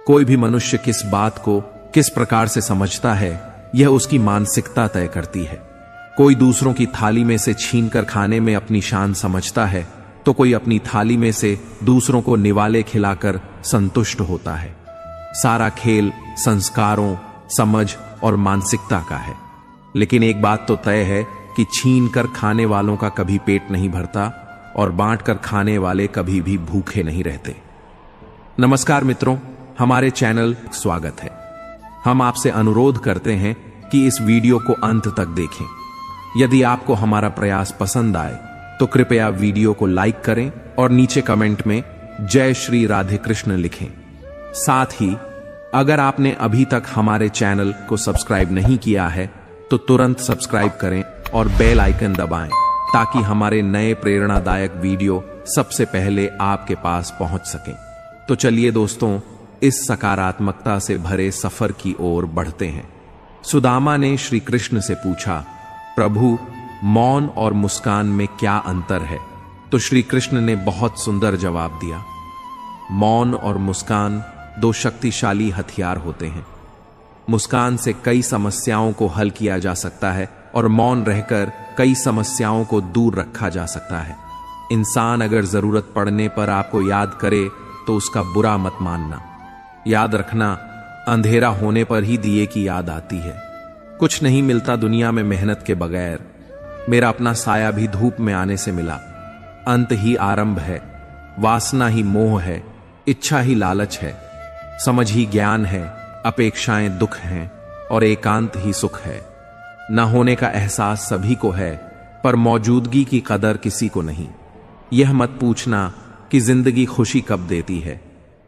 कोई भी मनुष्य किस बात को किस प्रकार से समझता है, यह उसकी मानसिकता तय करती है। कोई दूसरों की थाली में से छीनकर खाने में अपनी शान समझता है, तो कोई अपनी थाली में से दूसरों को निवाले खिलाकर संतुष्ट होता है। सारा खेल संस्कारों, समझ और मानसिकता का है। लेकिन एक बात तो तय है कि छीन कर खाने वालों का कभी पेट नहीं भरता और बांट कर खाने वाले कभी भी भूखे नहीं रहते। नमस्कार मित्रों, हमारे चैनल स्वागत है। हम आपसे अनुरोध करते हैं कि इस वीडियो को अंत तक देखें। यदि आपको हमारा प्रयास पसंद आए तो कृपया वीडियो को लाइक करें और नीचे कमेंट में जय श्री राधे कृष्ण लिखें। साथ ही अगर आपने अभी तक हमारे चैनल को सब्सक्राइब नहीं किया है तो तुरंत सब्सक्राइब करें और बेल आइकन दबाएं ताकि हमारे नए प्रेरणादायक वीडियो सबसे पहले आपके पास पहुंच सकें। तो चलिए दोस्तों, इस सकारात्मकता से भरे सफर की ओर बढ़ते हैं। सुदामा ने श्री कृष्ण से पूछा, प्रभु, मौन और मुस्कान में क्या अंतर है? तो श्री कृष्ण ने बहुत सुंदर जवाब दिया। मौन और मुस्कान दो शक्तिशाली हथियार होते हैं। मुस्कान से कई समस्याओं को हल किया जा सकता है और मौन रहकर कई समस्याओं को दूर रखा जा सकता है। इंसान अगर जरूरत पड़ने पर आपको याद करे तो उसका बुरा मत मानना। याद रखना, अंधेरा होने पर ही दिए की याद आती है। कुछ नहीं मिलता दुनिया में मेहनत के बगैर। मेरा अपना साया भी धूप में आने से मिला। अंत ही आरंभ है, वासना ही मोह है, इच्छा ही लालच है, समझ ही ज्ञान है, अपेक्षाएं दुख हैं और एकांत ही सुख है। न होने का एहसास सभी को है, पर मौजूदगी की कदर किसी को नहीं। यह मत पूछना कि जिंदगी खुशी कब देती है,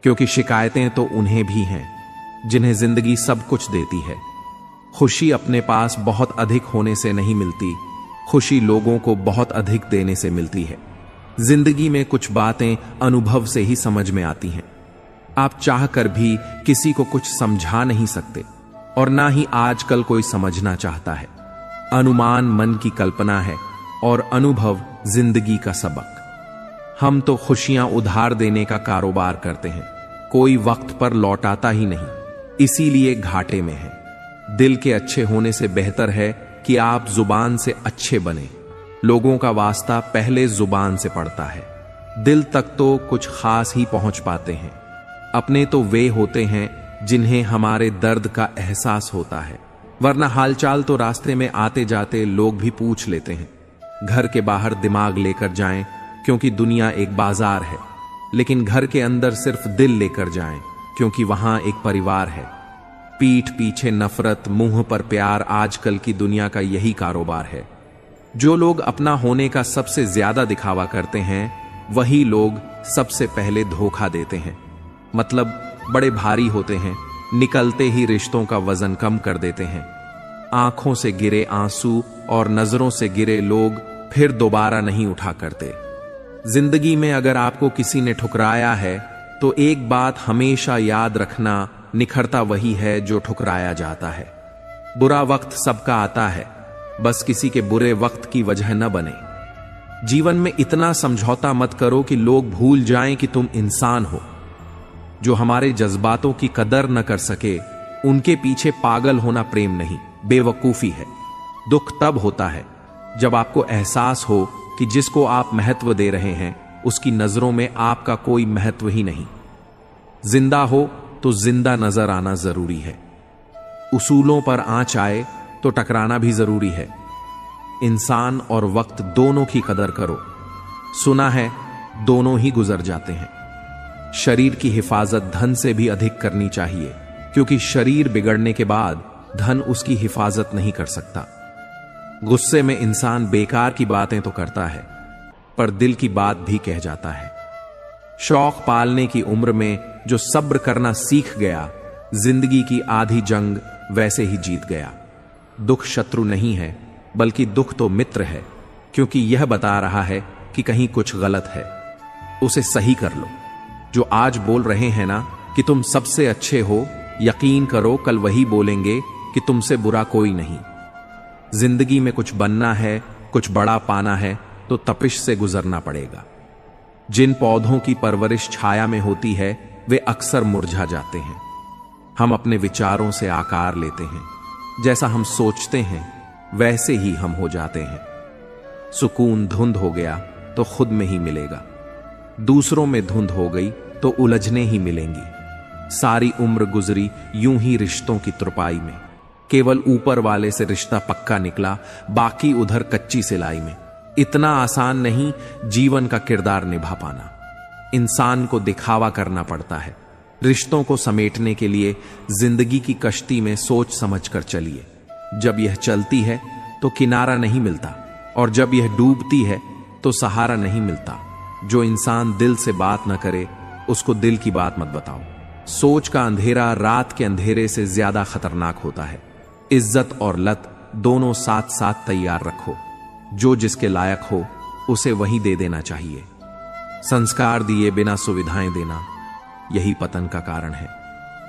क्योंकि शिकायतें तो उन्हें भी हैं जिन्हें जिंदगी सब कुछ देती है। खुशी अपने पास बहुत अधिक होने से नहीं मिलती, खुशी लोगों को बहुत अधिक देने से मिलती है। जिंदगी में कुछ बातें अनुभव से ही समझ में आती हैं। आप चाहकर भी किसी को कुछ समझा नहीं सकते और ना ही आजकल कोई समझना चाहता है। अनुमान मन की कल्पना है और अनुभव जिंदगी का सबक। हम तो खुशियां उधार देने का कारोबार करते हैं, कोई वक्त पर लौटाता ही नहीं, इसीलिए घाटे में है। दिल के अच्छे होने से बेहतर है कि आप जुबान से अच्छे बने। लोगों का वास्ता पहले जुबान से पड़ता है। दिल तक तो कुछ खास ही पहुंच पाते हैं। अपने तो वे होते हैं जिन्हें हमारे दर्द का एहसास होता है, वरना हालचाल तो रास्ते में आते जाते लोग भी पूछ लेते हैं। घर के बाहर दिमाग लेकर जाएं, क्योंकि दुनिया एक बाजार है, लेकिन घर के अंदर सिर्फ दिल लेकर जाएं, क्योंकि वहां एक परिवार है। पीठ पीछे नफरत, मुंह पर प्यार, आजकल की दुनिया का यही कारोबार है। जो लोग अपना होने का सबसे ज्यादा दिखावा करते हैं, वही लोग सबसे पहले धोखा देते हैं। मतलब बड़े भारी होते हैं, निकलते ही रिश्तों का वजन कम कर देते हैं। आंखों से गिरे आंसू और नजरों से गिरे लोग फिर दोबारा नहीं उठा करते। जिंदगी में अगर आपको किसी ने ठुकराया है तो एक बात हमेशा याद रखना, निखरता वही है जो ठुकराया जाता है। बुरा वक्त सबका आता है, बस किसी के बुरे वक्त की वजह न बने। जीवन में इतना समझौता मत करो कि लोग भूल जाएं कि तुम इंसान हो। जो हमारे जज्बातों की कदर न कर सके, उनके पीछे पागल होना प्रेम नहीं, बेवकूफी है। दुख तब होता है जब आपको एहसास हो कि जिसको आप महत्व दे रहे हैं उसकी नजरों में आपका कोई महत्व ही नहीं। जिंदा हो तो जिंदा नजर आना जरूरी है। उसूलों पर आंच आए तो टकराना भी जरूरी है। इंसान और वक्त दोनों की कदर करो। सुना है दोनों ही गुजर जाते हैं। शरीर की हिफाजत धन से भी अधिक करनी चाहिए, क्योंकि शरीर बिगड़ने के बाद धन उसकी हिफाजत नहीं कर सकता। गुस्से में इंसान बेकार की बातें तो करता है, पर दिल की बात भी कह जाता है। शौक पालने की उम्र में जो सब्र करना सीख गया, जिंदगी की आधी जंग वैसे ही जीत गया। दुख शत्रु नहीं है, बल्कि दुख तो मित्र है, क्योंकि यह बता रहा है कि कहीं कुछ गलत है, उसे सही कर लो। जो आज बोल रहे हैं ना कि तुम सबसे अच्छे हो, यकीन करो कल वही बोलेंगे कि तुमसे बुरा कोई नहीं। जिंदगी में कुछ बनना है, कुछ बड़ा पाना है तो तपिश से गुजरना पड़ेगा। जिन पौधों की परवरिश छाया में होती है वे अक्सर मुरझा जाते हैं, हम अपने विचारों से आकार लेते हैं। जैसा हम सोचते हैं वैसे ही हम हो जाते हैं। सुकून धुंध हो गया तो खुद में ही मिलेगा, दूसरों में धुंध हो गई तो उलझने ही मिलेंगी। सारी उम्र गुजरी यूं ही रिश्तों की तुरपाई में, केवल ऊपर वाले से रिश्ता पक्का निकला, बाकी उधर कच्ची सिलाई में। इतना आसान नहीं जीवन का किरदार निभा पाना। इंसान को दिखावा करना पड़ता है। रिश्तों को समेटने के लिए जिंदगी की कश्ती में सोच समझ कर चलिए। जब यह चलती है तो किनारा नहीं मिलता, और जब यह डूबती है तो सहारा नहीं मिलता। जो इंसान दिल से बात न करे उसको दिल की बात मत बताओ। सोच का अंधेरा रात के अंधेरे से ज्यादा खतरनाक होता है। इज्जत और लत दोनों साथ साथ तैयार रखो। जो जिसके लायक हो उसे वही दे देना चाहिए। संस्कार दिए बिना सुविधाएं देना, यही पतन का कारण है।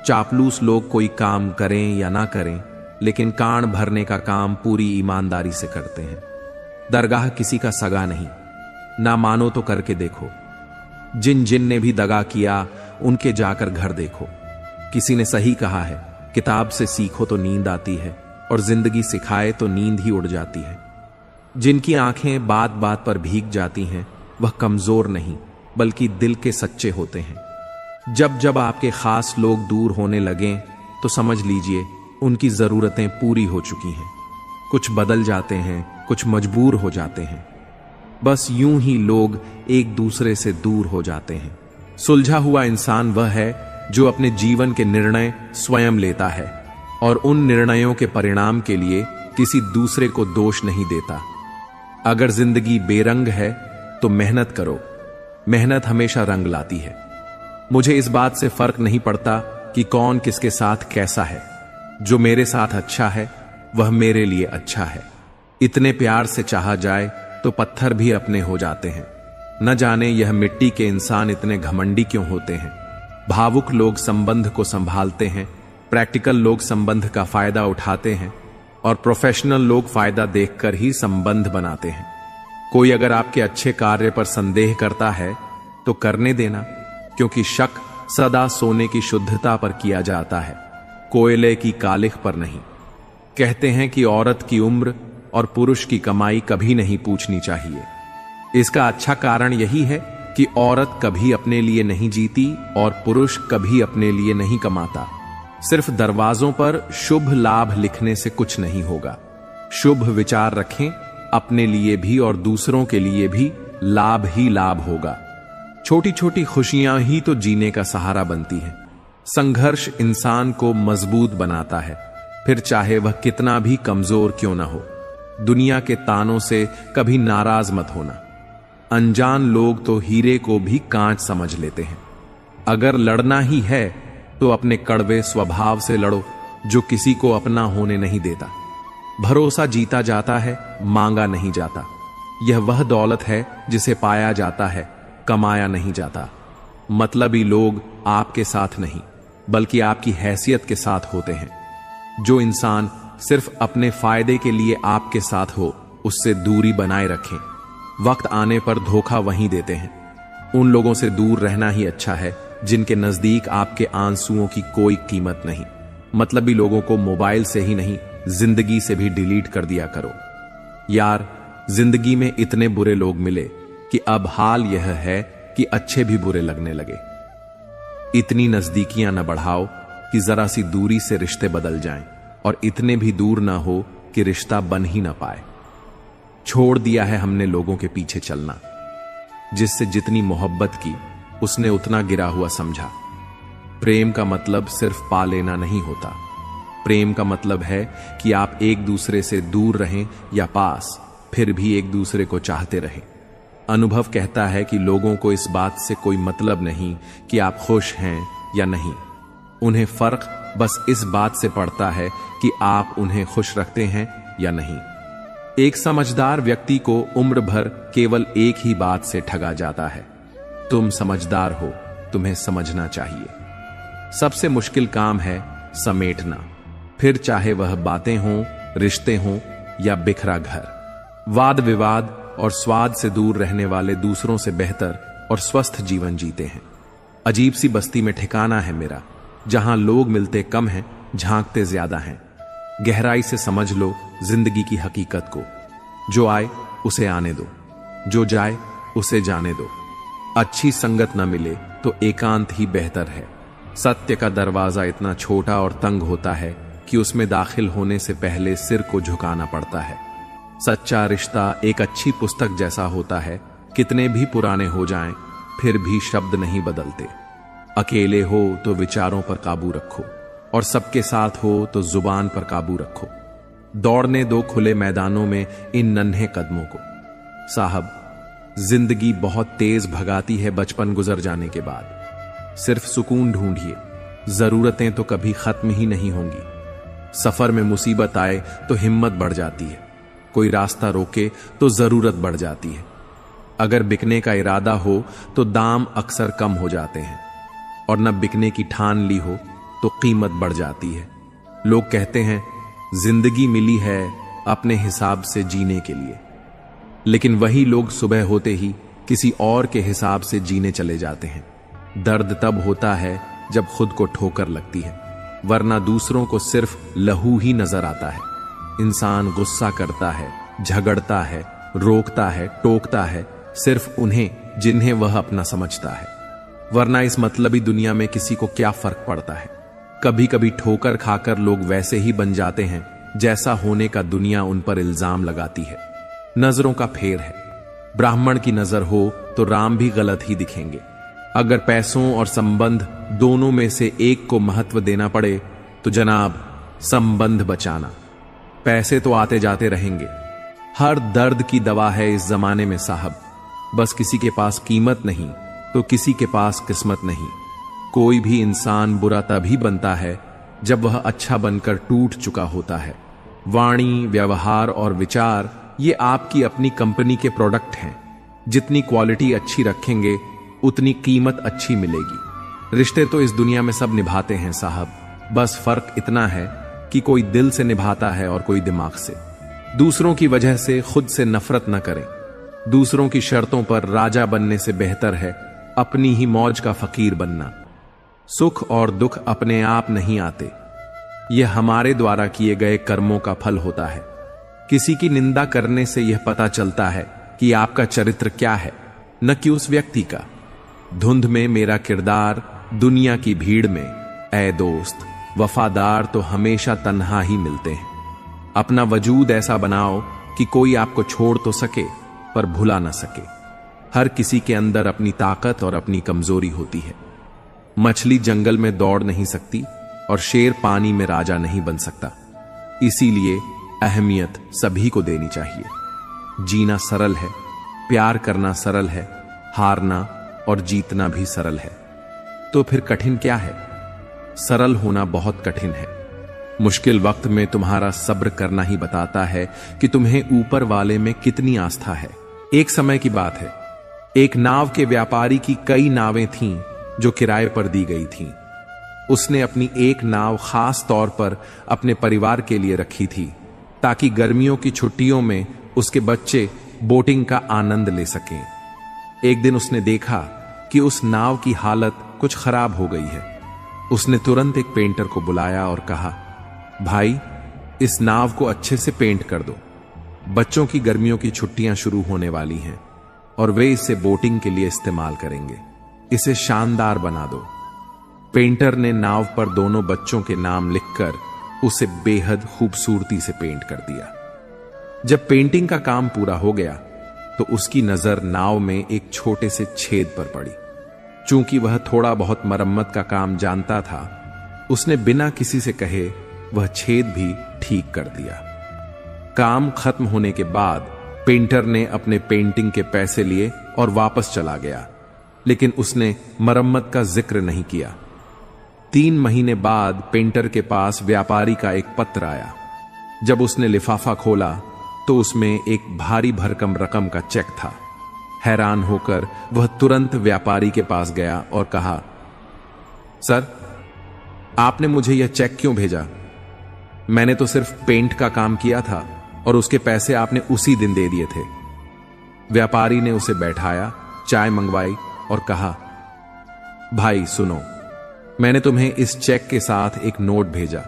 चापलूस लोग कोई काम करें या ना करें, लेकिन कान भरने का काम पूरी ईमानदारी से करते हैं। दरगाह किसी का सगा नहीं, ना मानो तो करके देखो। जिन जिन ने भी दगा किया उनके जाकर घर देखो। किसी ने सही कहा है, किताब से सीखो तो नींद आती है, और जिंदगी सिखाए तो नींद ही उड़ जाती है। जिनकी आंखें बात बात पर भीग जाती हैं वह कमजोर नहीं बल्कि दिल के सच्चे होते हैं। जब जब आपके खास लोग दूर होने लगें तो समझ लीजिए उनकी जरूरतें पूरी हो चुकी हैं। कुछ बदल जाते हैं, कुछ मजबूर हो जाते हैं। बस यूं ही लोग एक दूसरे से दूर हो जाते हैं। सुलझा हुआ इंसान वह है जो अपने जीवन के निर्णय स्वयं लेता है और उन निर्णयों के परिणाम के लिए किसी दूसरे को दोष नहीं देता। अगर जिंदगी बेरंग है तो मेहनत करो। मेहनत हमेशा रंग लाती है। मुझे इस बात से फर्क नहीं पड़ता कि कौन किसके साथ कैसा है। जो मेरे साथ अच्छा है वह मेरे लिए अच्छा है। इतने प्यार से चाहा जाए तो पत्थर भी अपने हो जाते हैं। न जाने यह मिट्टी के इंसान इतने घमंडी क्यों होते हैं। भावुक लोग संबंध को संभालते हैं, प्रैक्टिकल लोग संबंध का फायदा उठाते हैं, और प्रोफेशनल लोग फायदा देखकर ही संबंध बनाते हैं। कोई अगर आपके अच्छे कार्य पर संदेह करता है तो करने देना, क्योंकि शक सदा सोने की शुद्धता पर किया जाता है, कोयले की कालिख पर नहीं। कहते हैं कि औरत की उम्र और पुरुष की कमाई कभी नहीं पूछनी चाहिए। इसका अच्छा कारण यही है कि औरत कभी अपने लिए नहीं जीती और पुरुष कभी अपने लिए नहीं कमाता। सिर्फ दरवाजों पर शुभ लाभ लिखने से कुछ नहीं होगा। शुभ विचार रखें, अपने लिए भी और दूसरों के लिए भी लाभ ही लाभ होगा। छोटी छोटी खुशियां ही तो जीने का सहारा बनती हैं। संघर्ष इंसान को मजबूत बनाता है, फिर चाहे वह कितना भी कमजोर क्यों ना हो। दुनिया के तानों से कभी नाराज मत होना। अनजान लोग तो हीरे को भी कांच समझ लेते हैं। अगर लड़ना ही है तो अपने कड़वे स्वभाव से लड़ो जो किसी को अपना होने नहीं देता। भरोसा जीता जाता है, मांगा नहीं जाता। यह वह दौलत है जिसे पाया जाता है, कमाया नहीं जाता। मतलबी लोग आपके साथ नहीं बल्कि आपकी हैसियत के साथ होते हैं। जो इंसान सिर्फ अपने फायदे के लिए आपके साथ हो उससे दूरी बनाए रखें। वक्त आने पर धोखा वहीं देते हैं। उन लोगों से दूर रहना ही अच्छा है जिनके नजदीक आपके आंसुओं की कोई कीमत नहीं। मतलबी लोगों को मोबाइल से ही नहीं जिंदगी से भी डिलीट कर दिया करो। यार, जिंदगी में इतने बुरे लोग मिले कि अब हाल यह है कि अच्छे भी बुरे लगने लगे। इतनी नजदीकियां न बढ़ाओ कि जरा सी दूरी से रिश्ते बदल जाएं, और इतने भी दूर ना हो कि रिश्ता बन ही ना पाए। छोड़ दिया है हमने लोगों के पीछे चलना। जिससे जितनी मोहब्बत की उसने उतना गिरा हुआ समझा। प्रेम का मतलब सिर्फ पा लेना नहीं होता। प्रेम का मतलब है कि आप एक दूसरे से दूर रहें या पास, फिर भी एक दूसरे को चाहते रहें। अनुभव कहता है कि लोगों को इस बात से कोई मतलब नहीं कि आप खुश हैं या नहीं। उन्हें फर्क बस इस बात से पड़ता है कि आप उन्हें खुश रखते हैं या नहीं। एक समझदार व्यक्ति को उम्र भर केवल एक ही बात से ठगा जाता है, तुम समझदार हो, तुम्हें समझना चाहिए। सबसे मुश्किल काम है समेटना, फिर चाहे वह बातें हों, रिश्ते हों या बिखरा घर। वाद विवाद और स्वाद से दूर रहने वाले दूसरों से बेहतर और स्वस्थ जीवन जीते हैं। अजीब सी बस्ती में ठिकाना है मेरा, जहां लोग मिलते कम हैं, झांकते ज्यादा हैं। गहराई से समझ लो जिंदगी की हकीकत को। जो आए उसे आने दो, जो जाए उसे जाने दो। अच्छी संगत न मिले तो एकांत ही बेहतर है। सत्य का दरवाजा इतना छोटा और तंग होता है कि उसमें दाखिल होने से पहले सिर को झुकाना पड़ता है। सच्चा रिश्ता एक अच्छी पुस्तक जैसा होता है, कितने भी पुराने हो जाएं, फिर भी शब्द नहीं बदलते। अकेले हो तो विचारों पर काबू रखो, और सबके साथ हो तो जुबान पर काबू रखो। दौड़ने दो खुले मैदानों में इन नन्हे कदमों को। साहब, जिंदगी बहुत तेज भगाती है बचपन गुजर जाने के बाद। सिर्फ सुकून ढूंढिए, जरूरतें तो कभी खत्म ही नहीं होंगी। सफर में मुसीबत आए तो हिम्मत बढ़ जाती है, कोई रास्ता रोके तो जरूरत बढ़ जाती है। अगर बिकने का इरादा हो तो दाम अक्सर कम हो जाते हैं, और न बिकने की ठान ली हो तो कीमत बढ़ जाती है। लोग कहते हैं जिंदगी मिली है अपने हिसाब से जीने के लिए, लेकिन वही लोग सुबह होते ही किसी और के हिसाब से जीने चले जाते हैं। दर्द तब होता है जब खुद को ठोकर लगती है, वरना दूसरों को सिर्फ लहू ही नजर आता है। इंसान गुस्सा करता है, झगड़ता है, रोकता है, टोकता है सिर्फ उन्हें जिन्हें वह अपना समझता है, वरना इस मतलबी दुनिया में किसी को क्या फर्क पड़ता है। कभी कभी ठोकर खाकर लोग वैसे ही बन जाते हैं जैसा होने का दुनिया उन पर इल्जाम लगाती है। नजरों का फेर है, ब्राह्मण की नजर हो तो राम भी गलत ही दिखेंगे। अगर पैसों और संबंध दोनों में से एक को महत्व देना पड़े तो जनाब संबंध बचाना। पैसे तो आते जाते रहेंगे, हर दर्द की दवा है इस जमाने में साहब। बस किसी के पास कीमत नहीं तो किसी के पास किस्मत नहीं। कोई भी इंसान बुरा तभी बनता है जब वह अच्छा बनकर टूट चुका होता है। वाणी, व्यवहार और विचार ये आपकी अपनी कंपनी के प्रोडक्ट हैं। जितनी क्वालिटी अच्छी रखेंगे उतनी कीमत अच्छी मिलेगी। रिश्ते तो इस दुनिया में सब निभाते हैं साहब, बस फर्क इतना है कि कोई दिल से निभाता है और कोई दिमाग से। दूसरों की वजह से खुद से नफरत न करें। दूसरों की शर्तों पर राजा बनने से बेहतर है अपनी ही मौज का फकीर बनना। सुख और दुख अपने आप नहीं आते, यह हमारे द्वारा किए गए कर्मों का फल होता है। किसी की निंदा करने से यह पता चलता है कि आपका चरित्र क्या है, न कि उस व्यक्ति का। धुंध में मेरा किरदार, दुनिया की भीड़ में ऐ दोस्त, वफादार तो हमेशा तन्हा ही मिलते हैं। अपना वजूद ऐसा बनाओ कि कोई आपको छोड़ तो सके पर भुला ना सके। हर किसी के अंदर अपनी ताकत और अपनी कमजोरी होती है। मछली जंगल में दौड़ नहीं सकती और शेर पानी में राजा नहीं बन सकता। इसीलिए अहमियत सभी को देनी चाहिए। जीना सरल है, प्यार करना सरल है, हारना और जीतना भी सरल है। तो फिर कठिन क्या है? सरल होना बहुत कठिन है। मुश्किल वक्त में तुम्हारा सब्र करना ही बताता है कि तुम्हें ऊपर वाले में कितनी आस्था है। एक समय की बात है, एक नाव के व्यापारी की कई नावें थीं जो किराए पर दी गई थीं। उसने अपनी एक नाव खास तौर पर अपने परिवार के लिए रखी थी ताकि गर्मियों की छुट्टियों में उसके बच्चे बोटिंग का आनंद ले सकें। एक दिन उसने देखा कि उस नाव की हालत कुछ खराब हो गई है। उसने तुरंत एक पेंटर को बुलाया और कहा, भाई इस नाव को अच्छे से पेंट कर दो। बच्चों की गर्मियों की छुट्टियां शुरू होने वाली हैं और वे इसे बोटिंग के लिए इस्तेमाल करेंगे। इसे शानदार बना दो। पेंटर ने नाव पर दोनों बच्चों के नाम लिखकर उसे बेहद खूबसूरती से पेंट कर दिया। जब पेंटिंग का काम पूरा हो गया तो उसकी नजर नाव में एक छोटे से छेद पर पड़ी। चूंकि वह थोड़ा बहुत मरम्मत का काम जानता था, उसने बिना किसी से कहे वह छेद भी ठीक कर दिया। काम खत्म होने के बाद पेंटर ने अपने पेंटिंग के पैसे लिए और वापस चला गया, लेकिन उसने मरम्मत का जिक्र नहीं किया। 3 महीने बाद पेंटर के पास व्यापारी का एक पत्र आया। जब उसने लिफाफा खोला तो उसमें एक भारी भरकम रकम का चेक था। हैरान होकर वह तुरंत व्यापारी के पास गया और कहा, सर, आपने मुझे यह चेक क्यों भेजा? मैंने तो सिर्फ पेंट का काम किया था और उसके पैसे आपने उसी दिन दे दिए थे। व्यापारी ने उसे बैठाया, चाय मंगवाई और कहा, भाई सुनो, मैंने तुम्हें इस चेक के साथ एक नोट भेजा,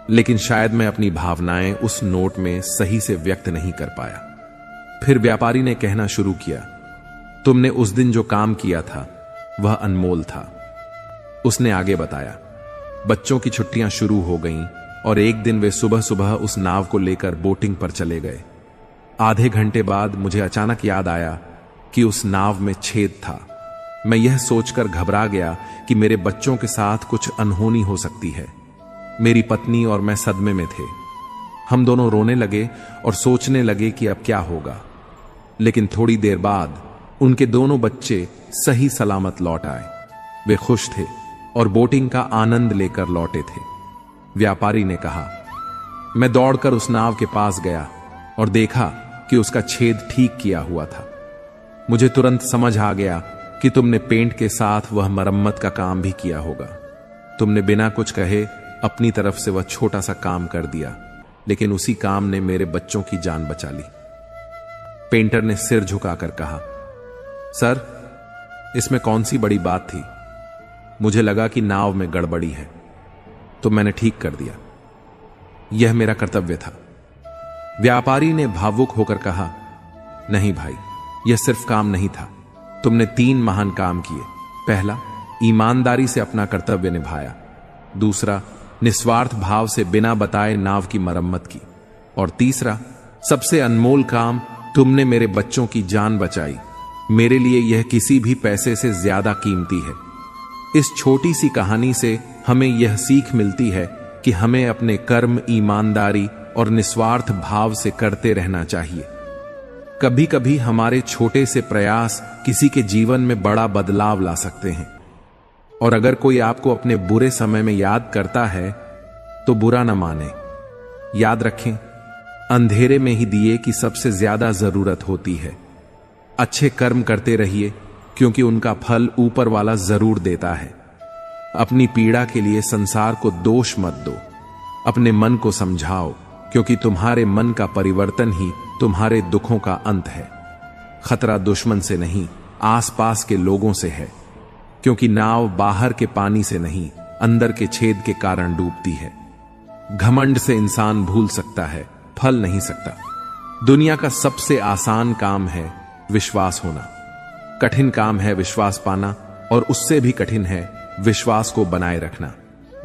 लेकिन शायद मैं अपनी भावनाएं उस नोट में सही से व्यक्त नहीं कर पाया। फिर व्यापारी ने कहना शुरू किया, तुमने उस दिन जो काम किया था वह अनमोल था। उसने आगे बताया, बच्चों की छुट्टियां शुरू हो गईं और एक दिन वे सुबह सुबह उस नाव को लेकर बोटिंग पर चले गए। आधे घंटे बाद मुझे अचानक याद आया कि उस नाव में छेद था। मैं यह सोचकर घबरा गया कि मेरे बच्चों के साथ कुछ अनहोनी हो सकती है। मेरी पत्नी और मैं सदमे में थे। हम दोनों रोने लगे और सोचने लगे कि अब क्या होगा। लेकिन थोड़ी देर बाद उनके दोनों बच्चे सही सलामत लौट आए। वे खुश थे और बोटिंग का आनंद लेकर लौटे थे। व्यापारी ने कहा, मैं दौड़कर उस नाव के पास गया और देखा कि उसका छेद ठीक किया हुआ था। मुझे तुरंत समझ आ गया कि तुमने पेंट के साथ वह मरम्मत का काम भी किया होगा। तुमने बिना कुछ कहे अपनी तरफ से वह छोटा सा काम कर दिया, लेकिन उसी काम ने मेरे बच्चों की जान बचा ली। पेंटर ने सिर झुकाकर कहा, सर, इसमें कौन सी बड़ी बात थी? मुझे लगा कि नाव में गड़बड़ी है, तो मैंने ठीक कर दिया। यह मेरा कर्तव्य था। व्यापारी ने भावुक होकर कहा, नहीं भाई, यह सिर्फ काम नहीं था। तुमने 3 महान काम किए। पहला, ईमानदारी से अपना कर्तव्य निभाया। दूसरा, निस्वार्थ भाव से बिना बताए नाव की मरम्मत की। और तीसरा, सबसे अनमोल काम, तुमने मेरे बच्चों की जान बचाई। मेरे लिए यह किसी भी पैसे से ज्यादा कीमती है। इस छोटी सी कहानी से हमें यह सीख मिलती है कि हमें अपने कर्म ईमानदारी और निस्वार्थ भाव से करते रहना चाहिए। कभी कभी हमारे छोटे से प्रयास किसी के जीवन में बड़ा बदलाव ला सकते हैं। और अगर कोई आपको अपने बुरे समय में याद करता है तो बुरा न माने। याद रखें, अंधेरे में ही दिए की सबसे ज्यादा जरूरत होती है। अच्छे कर्म करते रहिए, क्योंकि उनका फल ऊपर वाला जरूर देता है। अपनी पीड़ा के लिए संसार को दोष मत दो। अपने मन को समझाओ, क्योंकि तुम्हारे मन का परिवर्तन ही तुम्हारे दुखों का अंत है। खतरा दुश्मन से नहीं, आसपास के लोगों से है, क्योंकि नाव बाहर के पानी से नहीं, अंदर के छेद के कारण डूबती है। घमंड से इंसान भूल सकता है, फल नहीं सकता। दुनिया का सबसे आसान काम है विश्वास होना। कठिन काम है विश्वास पाना, और उससे भी कठिन है विश्वास को बनाए रखना।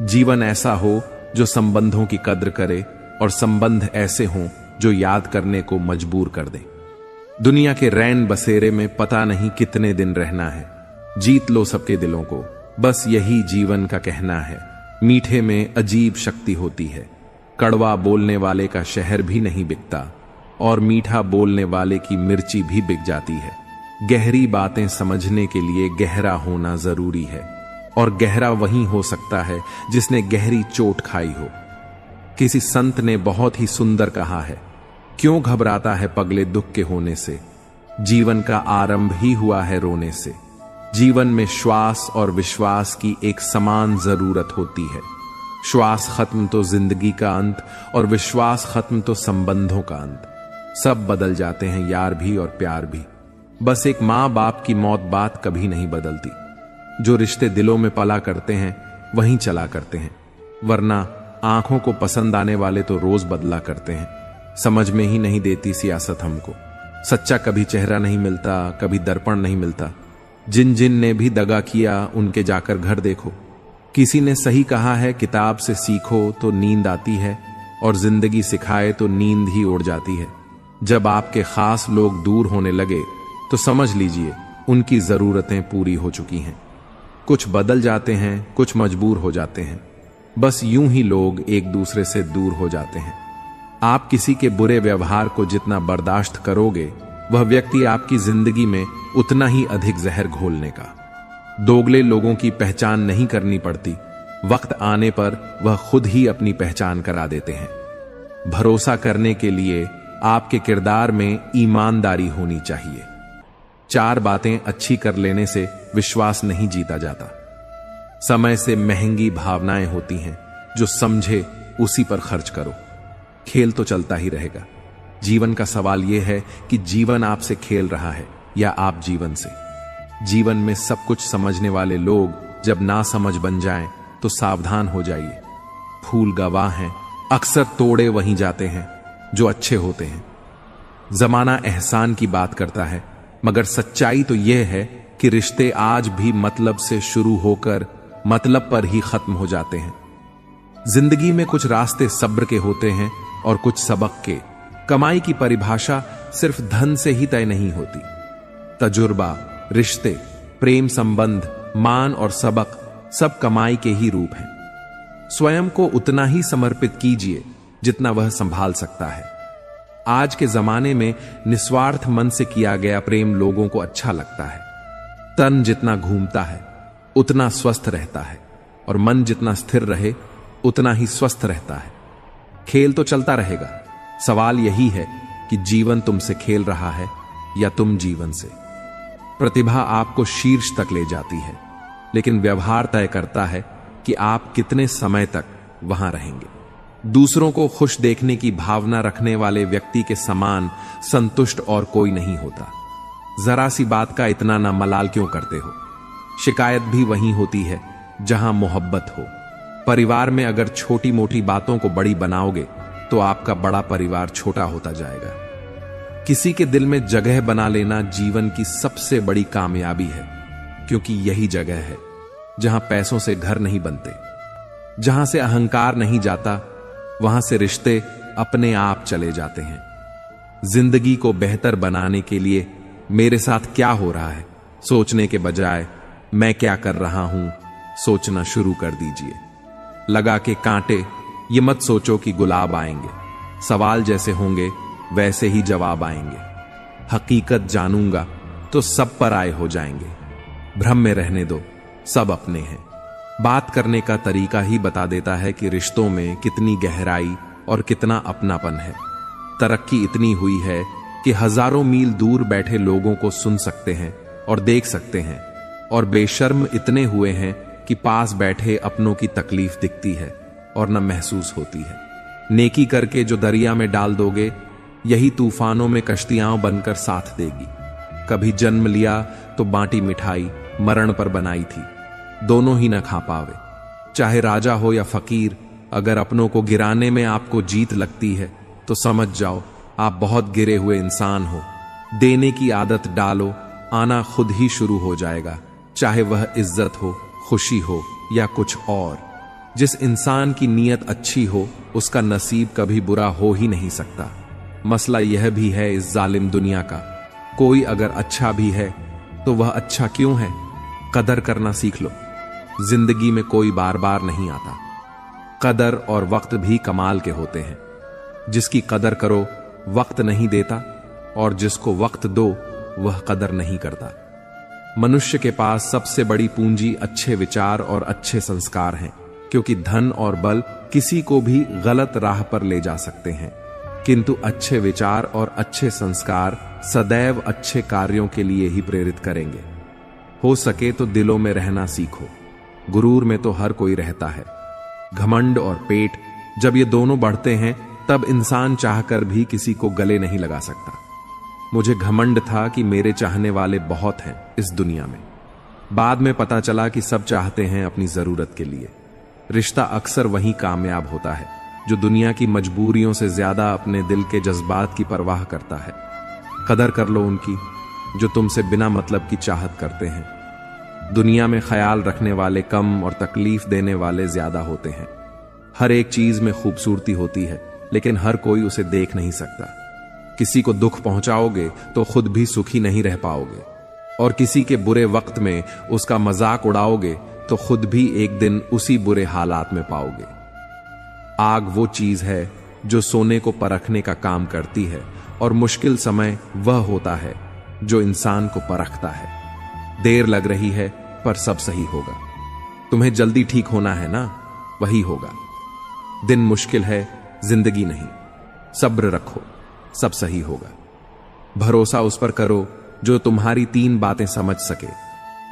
जीवन ऐसा हो जो संबंधों की कद्र करे, और संबंध ऐसे हों जो याद करने को मजबूर कर दे। दुनिया के रैन बसेरे में पता नहीं कितने दिन रहना है। जीत लो सबके दिलों को, बस यही जीवन का कहना है। मीठे में अजीब शक्ति होती है। कड़वा बोलने वाले का शहर भी नहीं बिकता, और मीठा बोलने वाले की मिर्ची भी बिक जाती है। गहरी बातें समझने के लिए गहरा होना जरूरी है, और गहरा वही हो सकता है जिसने गहरी चोट खाई हो। किसी संत ने बहुत ही सुंदर कहा है, क्यों घबराता है पगले दुख के होने से? जीवन का आरंभ ही हुआ है रोने से। जीवन में श्वास और विश्वास की एक समान जरूरत होती है। श्वास खत्म तो जिंदगी का अंत, और विश्वास खत्म तो संबंधों का अंत। सब बदल जाते हैं, यार भी और प्यार भी। बस एक मां बाप की मौत बात कभी नहीं बदलती। जो रिश्ते दिलों में पला करते हैं वहीं चला करते हैं, वरना आंखों को पसंद आने वाले तो रोज बदला करते हैं। समझ में ही नहीं देती सियासत हमको। सच्चा कभी चेहरा नहीं मिलता, कभी दर्पण नहीं मिलता। जिन जिन ने भी दगा किया उनके जाकर घर देखो। किसी ने सही कहा है, किताब से सीखो तो नींद आती है, और जिंदगी सिखाए तो नींद ही उड़ जाती है। जब आपके खास लोग दूर होने लगे तो समझ लीजिए उनकी जरूरतें पूरी हो चुकी हैं। कुछ बदल जाते हैं, कुछ मजबूर हो जाते हैं। बस यूं ही लोग एक दूसरे से दूर हो जाते हैं। आप किसी के बुरे व्यवहार को जितना बर्दाश्त करोगे, वह व्यक्ति आपकी जिंदगी में उतना ही अधिक जहर घोलने का। दोगले लोगों की पहचान नहीं करनी पड़ती, वक्त आने पर वह खुद ही अपनी पहचान करा देते हैं। भरोसा करने के लिए आपके किरदार में ईमानदारी होनी चाहिए। 4 बातें अच्छी कर लेने से विश्वास नहीं जीता जाता। समय से महंगी भावनाएं होती हैं, जो समझे उसी पर खर्च करो। खेल तो चलता ही रहेगा। जीवन का सवाल यह है कि जीवन आपसे खेल रहा है या आप जीवन से। जीवन में सब कुछ समझने वाले लोग जब ना समझ बन जाएं, तो सावधान हो जाइए। फूल गवाह हैं, अक्सर तोड़े वहीं जाते हैं जो अच्छे होते हैं। जमाना एहसान की बात करता है, मगर सच्चाई तो यह है कि रिश्ते आज भी मतलब से शुरू होकर मतलब पर ही खत्म हो जाते हैं। जिंदगी में कुछ रास्ते सब्र के होते हैं और कुछ सबक के। कमाई की परिभाषा सिर्फ धन से ही तय नहीं होती। तजुर्बा, रिश्ते, प्रेम संबंध, मान और सबक सब कमाई के ही रूप हैं। स्वयं को उतना ही समर्पित कीजिए जितना वह संभाल सकता है। आज के जमाने में निस्वार्थ मन से किया गया प्रेम लोगों को अच्छा लगता है। तन जितना घूमता है उतना स्वस्थ रहता है, और मन जितना स्थिर रहे उतना ही स्वस्थ रहता है। खेल तो चलता रहेगा, सवाल यही है कि जीवन तुमसे खेल रहा है या तुम जीवन से। प्रतिभा आपको शीर्ष तक ले जाती है, लेकिन व्यवहार तय करता है कि आप कितने समय तक वहां रहेंगे। दूसरों को खुश देखने की भावना रखने वाले व्यक्ति के समान संतुष्ट और कोई नहीं होता। जरा सी बात का इतना ना मलाल क्यों करते हो? शिकायत भी वहीं होती है जहां मोहब्बत हो। परिवार में अगर छोटी मोटी बातों को बड़ी बनाओगे तो आपका बड़ा परिवार छोटा होता जाएगा। किसी के दिल में जगह बना लेना जीवन की सबसे बड़ी कामयाबी है, क्योंकि यही जगह है जहां पैसों से घर नहीं बनते, जहां से अहंकार नहीं जाता, वहां से रिश्ते अपने आप चले जाते हैं। जिंदगी को बेहतर बनाने के लिए मेरे साथ क्या हो रहा है सोचने के बजाय मैं क्या कर रहा हूं सोचना शुरू कर दीजिए। लगा के कांटे ये मत सोचो कि गुलाब आएंगे। सवाल जैसे होंगे वैसे ही जवाब आएंगे। हकीकत जानूंगा तो सब पर आए हो जाएंगे। भ्रम में रहने दो, सब अपने हैं। बात करने का तरीका ही बता देता है कि रिश्तों में कितनी गहराई और कितना अपनापन है। तरक्की इतनी हुई है कि हजारों मील दूर बैठे लोगों को सुन सकते हैं और देख सकते हैं, और बेशर्म इतने हुए हैं कि पास बैठे अपनों की तकलीफ दिखती है और न महसूस होती है। नेकी करके जो दरिया में डाल दोगे, यही तूफानों में कश्तियां बनकर साथ देगी। कभी जन्म लिया तो बांटी मिठाई मरण पर बनाई थी, दोनों ही न खा पावे। चाहे राजा हो या फकीर, अगर अपनों को गिराने में आपको जीत लगती है तो समझ जाओ आप बहुत गिरे हुए इंसान हो। देने की आदत डालो, आना खुद ही शुरू हो जाएगा, चाहे वह इज्जत हो, खुशी हो या कुछ और। जिस इंसान की नीयत अच्छी हो उसका नसीब कभी बुरा हो ही नहीं सकता। मसला यह भी है इस जालिम दुनिया का, कोई अगर अच्छा भी है तो वह अच्छा क्यों है? कदर करना सीख लो। जिंदगी में कोई बार बार नहीं आता। कदर और वक्त भी कमाल के होते हैं। जिसकी कदर करो वक्त नहीं देता, और जिसको वक्त दो वह कदर नहीं करता। मनुष्य के पास सबसे बड़ी पूंजी अच्छे विचार और अच्छे संस्कार हैं, क्योंकि धन और बल किसी को भी गलत राह पर ले जा सकते हैं, किंतु अच्छे विचार और अच्छे संस्कार सदैव अच्छे कार्यों के लिए ही प्रेरित करेंगे। हो सके तो दिलों में रहना सीखो। गुरूर में तो हर कोई रहता है। घमंड और पेट जब ये दोनों बढ़ते हैं तब इंसान चाहकर भी किसी को गले नहीं लगा सकता। मुझे घमंड था कि मेरे चाहने वाले बहुत हैं इस दुनिया में। बाद में पता चला कि सब चाहते हैं अपनी जरूरत के लिए। रिश्ता अक्सर वही कामयाब होता है जो दुनिया की मजबूरियों से ज्यादा अपने दिल के जज्बात की परवाह करता है। कदर कर लो उनकी जो तुमसे बिना मतलब की चाहत करते हैं। दुनिया में ख्याल रखने वाले कम और तकलीफ देने वाले ज्यादा होते हैं। हर एक चीज में खूबसूरती होती है, लेकिन हर कोई उसे देख नहीं सकता। किसी को दुख पहुंचाओगे तो खुद भी सुखी नहीं रह पाओगे, और किसी के बुरे वक्त में उसका मजाक उड़ाओगे तो खुद भी एक दिन उसी बुरे हालात में पाओगे। आग वो चीज है जो सोने को परखने का काम करती है, और मुश्किल समय वह होता है जो इंसान को परखता है। देर लग रही है पर सब सही होगा। तुम्हें जल्दी ठीक होना है ना, वही होगा। दिन मुश्किल है, जिंदगी नहीं। सब्र रखो, सब सही होगा। भरोसा उस पर करो जो तुम्हारी 3 बातें समझ सके: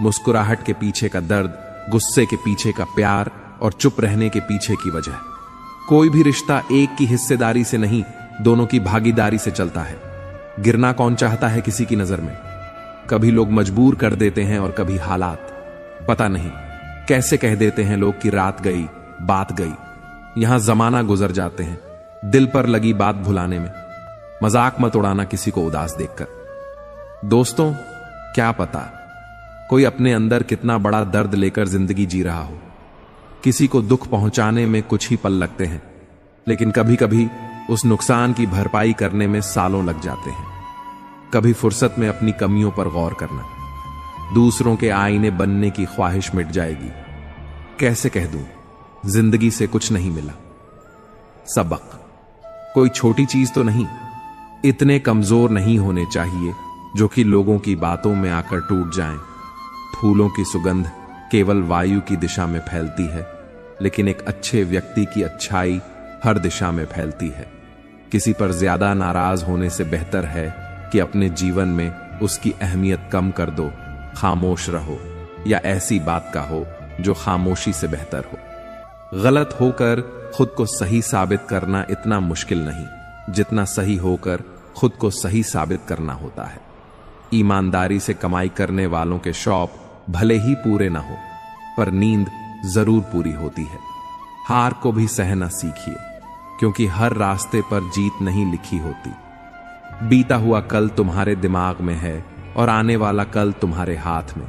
मुस्कुराहट के पीछे का दर्द, गुस्से के पीछे का प्यार, और चुप रहने के पीछे की वजह। कोई भी रिश्ता एक की हिस्सेदारी से नहीं, दोनों की भागीदारी से चलता है। गिरना कौन चाहता है किसी की नजर में? कभी लोग मजबूर कर देते हैं और कभी हालात। पता नहीं, कैसे कह देते हैं लोग कि रात गई बात गई। यहां जमाना गुजर जाते हैं दिल पर लगी बात भुलाने में। मजाक मत उड़ाना किसी को उदास देखकर। दोस्तों, क्या पता कोई अपने अंदर कितना बड़ा दर्द लेकर जिंदगी जी रहा हो। किसी को दुख पहुंचाने में कुछ ही पल लगते हैं, लेकिन कभी कभी उस नुकसान की भरपाई करने में सालों लग जाते हैं। कभी फुर्सत में अपनी कमियों पर गौर करना, दूसरों के आईने बनने की ख्वाहिश मिट जाएगी। कैसे कह दूं, जिंदगी से कुछ नहीं मिला। सबक, कोई छोटी चीज तो नहीं, इतने कमजोर नहीं होने चाहिए जो कि लोगों की बातों में आकर टूट जाएं। फूलों की सुगंध केवल वायु की दिशा में फैलती है, लेकिन एक अच्छे व्यक्ति की अच्छाई हर दिशा में फैलती है। किसी पर ज्यादा नाराज होने से बेहतर है कि अपने जीवन में उसकी अहमियत कम कर दो। खामोश रहो, या ऐसी बात का हो जो खामोशी से बेहतर हो। गलत होकर खुद को सही साबित करना इतना मुश्किल नहीं जितना सही होकर खुद को सही साबित करना होता है। ईमानदारी से कमाई करने वालों के शौक भले ही पूरे ना हो, पर नींद जरूर पूरी होती है। हार को भी सहना सीखिए, क्योंकि हर रास्ते पर जीत नहीं लिखी होती। बीता हुआ कल तुम्हारे दिमाग में है और आने वाला कल तुम्हारे हाथ में।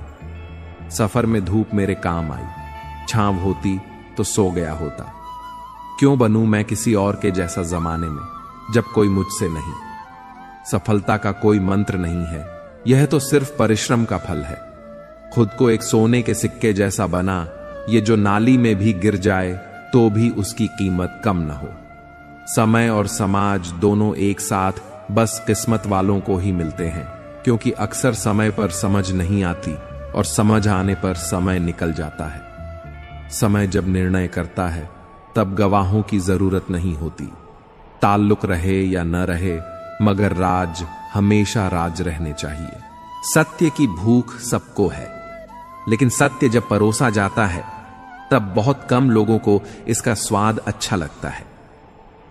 सफर में धूप मेरे काम आई, छांव होती तो सो गया होता। क्यों बनूं मैं किसी और के जैसा जमाने में, जब कोई मुझसे नहीं। सफलता का कोई मंत्र नहीं है, यह तो सिर्फ परिश्रम का फल है। खुद को एक सोने के सिक्के जैसा बना, ये जो नाली में भी गिर जाए तो भी उसकी कीमत कम न हो। समय और समाज दोनों एक साथ बस किस्मत वालों को ही मिलते हैं, क्योंकि अक्सर समय पर समझ नहीं आती और समझ आने पर समय निकल जाता है। समय जब निर्णय करता है तब गवाहों की जरूरत नहीं होती। ताल्लुक रहे या न रहे, मगर राज हमेशा राज रहने चाहिए। सत्य की भूख सबको है, लेकिन सत्य जब परोसा जाता है तब बहुत कम लोगों को इसका स्वाद अच्छा लगता है।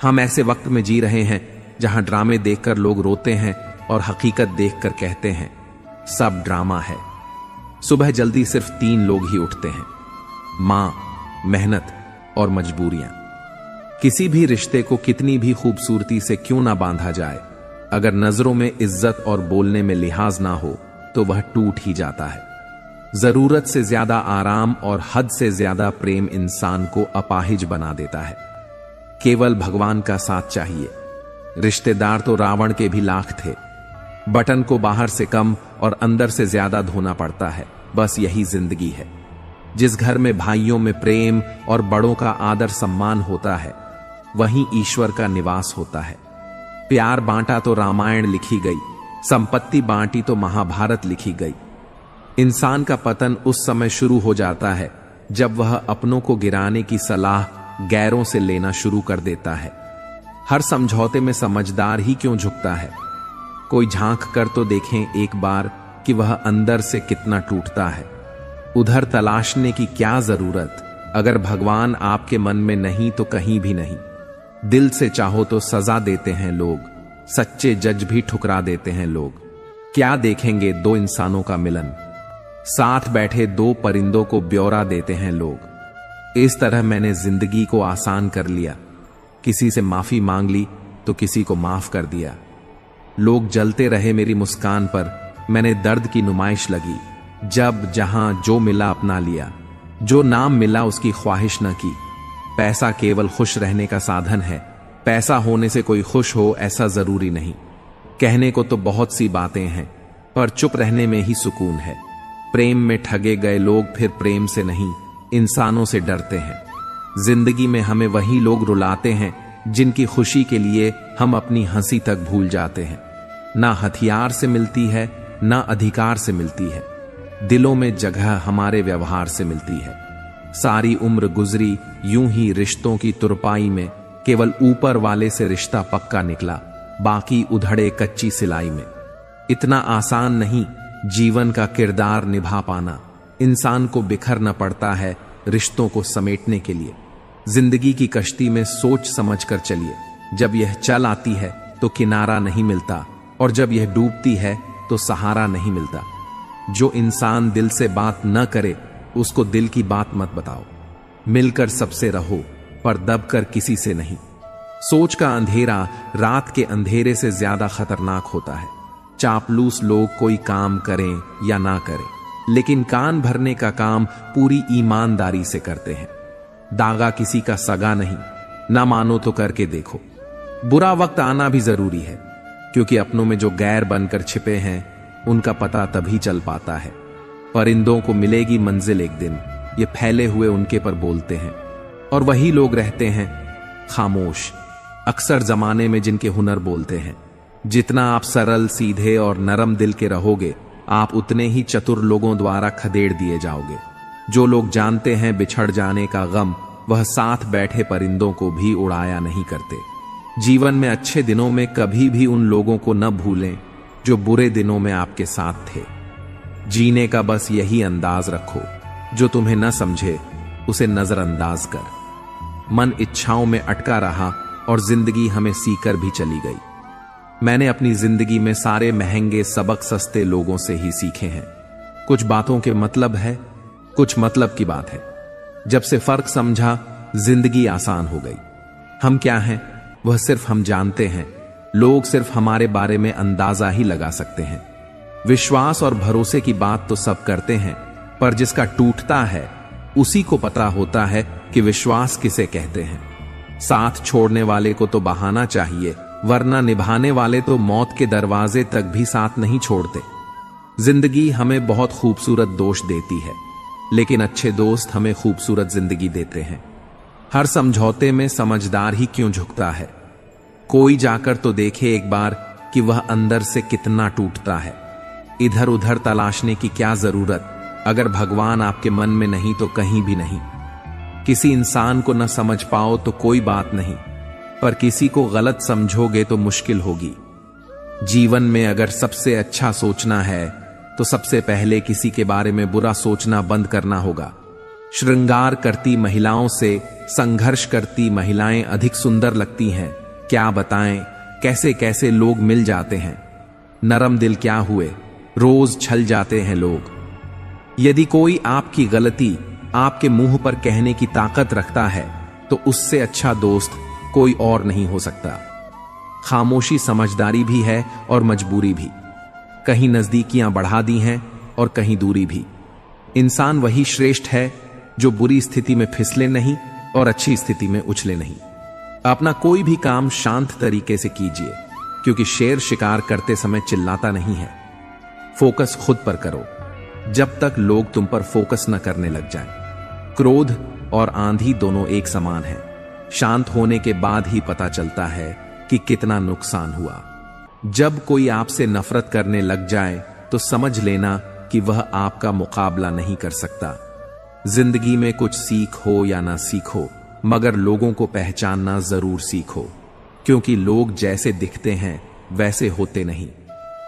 हम ऐसे वक्त में जी रहे हैं जहां ड्रामे देखकर लोग रोते हैं और हकीकत देखकर कहते हैं सब ड्रामा है। सुबह जल्दी सिर्फ 3 लोग ही उठते हैं, मां, मेहनत और मजबूरियां। किसी भी रिश्ते को कितनी भी खूबसूरती से क्यों ना बांधा जाए, अगर नजरों में इज्जत और बोलने में लिहाज ना हो तो वह टूट ही जाता है। जरूरत से ज्यादा आराम और हद से ज्यादा प्रेम इंसान को अपाहिज बना देता है। केवल भगवान का साथ चाहिए। रिश्तेदार तो रावण के भी लाख थे। बटन को बाहर से कम और अंदर से ज्यादा धोना पड़ता है, बस यही जिंदगी है। जिस घर में भाइयों में प्रेम और बड़ों का आदर सम्मान होता है, वहीं ईश्वर का निवास होता है। प्यार बांटा तो रामायण लिखी गई, संपत्ति बांटी तो महाभारत लिखी गई। इंसान का पतन उस समय शुरू हो जाता है जब वह अपनों को गिराने की सलाह गैरों से लेना शुरू कर देता है। हर समझौते में समझदार ही क्यों झुकता है। कोई झांक कर तो देखें एक बार कि वह अंदर से कितना टूटता है। उधर तलाशने की क्या जरूरत, अगर भगवान आपके मन में नहीं तो कहीं भी नहीं। दिल से चाहो तो सजा देते हैं लोग, सच्चे जज भी ठुकरा देते हैं लोग। क्या देखेंगे 2 इंसानों का मिलन, साथ बैठे 2 परिंदों को ब्यौरा देते हैं लोग। इस तरह मैंने जिंदगी को आसान कर लिया। किसी से माफी मांग ली तो किसी को माफ कर दिया। लोग जलते रहे मेरी मुस्कान पर, मैंने दर्द की नुमाइश लगी। जब जहां जो मिला अपना लिया, जो नाम मिला उसकी ख्वाहिश न की। पैसा केवल खुश रहने का साधन है, पैसा होने से कोई खुश हो ऐसा जरूरी नहीं। कहने को तो बहुत सी बातें हैं, पर चुप रहने में ही सुकून है। प्रेम में ठगे गए लोग फिर प्रेम से नहीं, इंसानों से डरते हैं। जिंदगी में हमें वही लोग रुलाते हैं जिनकी खुशी के लिए हम अपनी हंसी तक भूल जाते हैं। ना हथियार से मिलती है, ना अधिकार से मिलती है। दिलों में जगह हमारे व्यवहार से मिलती है। सारी उम्र गुजरी यूं ही रिश्तों की तुरपाई में, केवल ऊपर वाले से रिश्ता पक्का निकला, बाकी उधड़े कच्ची सिलाई में। इतना आसान नहीं जीवन का किरदार निभा पाना। इंसान को बिखरना पड़ता है रिश्तों को समेटने के लिए। जिंदगी की कश्ती में सोच समझ कर चलिए। जब यह चल आती है तो किनारा नहीं मिलता, और जब यह डूबती है तो सहारा नहीं मिलता। जो इंसान दिल से बात न करे उसको दिल की बात मत बताओ। मिलकर सबसे रहो, पर दबकर किसी से नहीं। सोच का अंधेरा रात के अंधेरे से ज्यादा खतरनाक होता है। चापलूस लोग कोई काम करें या ना करें, लेकिन कान भरने का काम पूरी ईमानदारी से करते हैं। दागा किसी का सगा नहीं, ना मानो तो करके देखो। बुरा वक्त आना भी जरूरी है, क्योंकि अपनों में जो गैर बनकर छिपे हैं उनका पता तभी चल पाता है। परिंदों को मिलेगी मंजिल एक दिन, ये फैले हुए उनके पर बोलते हैं, और वही लोग रहते हैं खामोश। अक्सर जमाने में जिनके हुनर बोलते हैं। जितना आप सरल, सीधे और नरम दिल के रहोगे, आप उतने ही चतुर लोगों द्वारा खदेड़ दिए जाओगे। जो लोग जानते हैं बिछड़ जाने का गम, वह साथ बैठे परिंदों को भी उड़ाया नहीं करते। जीवन में अच्छे दिनों में कभी भी उन लोगों को न भूलें जो बुरे दिनों में आपके साथ थे। जीने का बस यही अंदाज रखो, जो तुम्हें न समझे उसे नजरअंदाज कर। मन इच्छाओं में अटका रहा और जिंदगी हमें सीकर भी चली गई। मैंने अपनी जिंदगी में सारे महंगे सबक सस्ते लोगों से ही सीखे हैं। कुछ बातों के मतलब है, कुछ मतलब की बात है। जब से फर्क समझा, जिंदगी आसान हो गई। हम क्या हैं वह सिर्फ हम जानते हैं। लोग सिर्फ हमारे बारे में अंदाजा ही लगा सकते हैं। विश्वास और भरोसे की बात तो सब करते हैं, पर जिसका टूटता है उसी को पता होता है कि विश्वास किसे कहते हैं। साथ छोड़ने वाले को तो बहाना चाहिए, वरना निभाने वाले तो मौत के दरवाजे तक भी साथ नहीं छोड़ते। जिंदगी हमें बहुत खूबसूरत दोस्त देती है, लेकिन अच्छे दोस्त हमें खूबसूरत जिंदगी देते हैं। हर समझौते में समझदार ही क्यों झुकता है। कोई जाकर तो देखे एक बार कि वह अंदर से कितना टूटता है। इधर उधर तलाशने की क्या जरूरत, अगर भगवान आपके मन में नहीं तो कहीं भी नहीं। किसी इंसान को न समझ पाओ तो कोई बात नहीं, पर किसी को गलत समझोगे तो मुश्किल होगी। जीवन में अगर सबसे अच्छा सोचना है तो सबसे पहले किसी के बारे में बुरा सोचना बंद करना होगा। श्रृंगार करती महिलाओं से संघर्ष करती महिलाएं अधिक सुंदर लगती हैं। क्या बताएं कैसे कैसे लोग मिल जाते हैं। नरम दिल क्या हुए, रोज छल जाते हैं लोग। यदि कोई आपकी गलती आपके मुंह पर कहने की ताकत रखता है तो उससे अच्छा दोस्त कोई और नहीं हो सकता। खामोशी समझदारी भी है और मजबूरी भी। कहीं नजदीकियां बढ़ा दी हैं और कहीं दूरी भी। इंसान वही श्रेष्ठ है जो बुरी स्थिति में फिसले नहीं और अच्छी स्थिति में उछले नहीं। अपना कोई भी काम शांत तरीके से कीजिए, क्योंकि शेर शिकार करते समय चिल्लाता नहीं है। फोकस खुद पर करो, जब तक लोग तुम पर फोकस न करने लग जाएं। क्रोध और आंधी दोनों एक समान है। शांत होने के बाद ही पता चलता है कि कितना नुकसान हुआ। जब कोई आपसे नफरत करने लग जाए तो समझ लेना कि वह आपका मुकाबला नहीं कर सकता। जिंदगी में कुछ सीखो या ना सीखो, मगर लोगों को पहचानना जरूर सीखो, क्योंकि लोग जैसे दिखते हैं वैसे होते नहीं।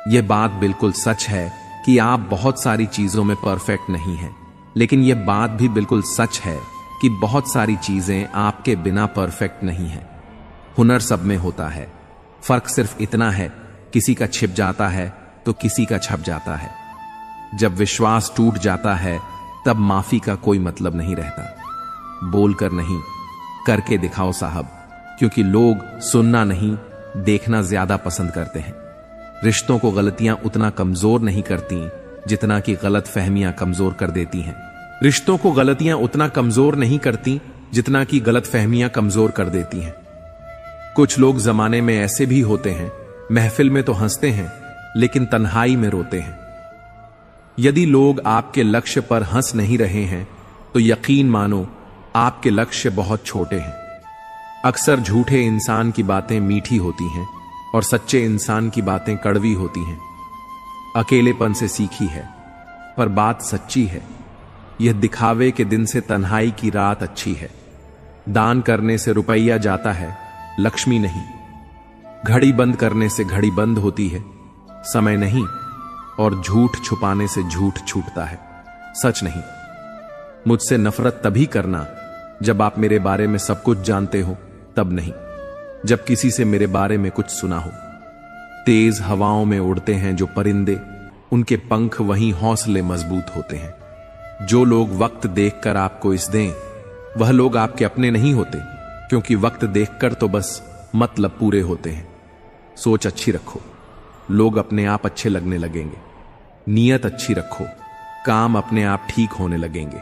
यह बात बिल्कुल सच है कि आप बहुत सारी चीजों में परफेक्ट नहीं हैं, लेकिन यह बात भी बिल्कुल सच है कि बहुत सारी चीजें आपके बिना परफेक्ट नहीं हैं। हुनर सब में होता है, फर्क सिर्फ इतना है किसी का छिप जाता है तो किसी का छप जाता है। जब विश्वास टूट जाता है तब माफी का कोई मतलब नहीं रहता। बोलकर नहीं, करके दिखाओ साहब, क्योंकि लोग सुनना नहीं देखना ज्यादा पसंद करते हैं। रिश्तों को गलतियां उतना कमजोर नहीं करती जितना कि गलत फहमियां कमजोर कर देती हैं। रिश्तों को गलतियां उतना कमजोर नहीं करती जितना कि गलत फहमियां कमजोर कर देती हैं। कुछ लोग जमाने में ऐसे भी होते हैं, महफिल में तो हंसते हैं लेकिन तन्हाई में रोते हैं। यदि लोग आपके लक्ष्य पर हंस नहीं रहे हैं तो यकीन मानो आपके लक्ष्य बहुत छोटे हैं। अक्सर झूठे इंसान की बातें मीठी होती हैं और सच्चे इंसान की बातें कड़वी होती हैं। अकेलेपन से सीखी है, पर बात सच्ची है। यह दिखावे के दिन से तन्हाई की रात अच्छी है। दान करने से रुपया जाता है, लक्ष्मी नहीं। घड़ी बंद करने से घड़ी बंद होती है, समय नहीं। और झूठ छुपाने से झूठ छूटता है, सच नहीं। मुझसे नफरत तभी करना जब आप मेरे बारे में सब कुछ जानते हो, तब नहीं जब किसी से मेरे बारे में कुछ सुना हो। तेज हवाओं में उड़ते हैं जो परिंदे, उनके पंख वहीं हौसले मजबूत होते हैं। जो लोग वक्त देखकर आपको इस दें, वह लोग आपके अपने नहीं होते, क्योंकि वक्त देखकर तो बस मतलब पूरे होते हैं। सोच अच्छी रखो, लोग अपने आप अच्छे लगने लगेंगे। नीयत अच्छी रखो, काम अपने आप ठीक होने लगेंगे।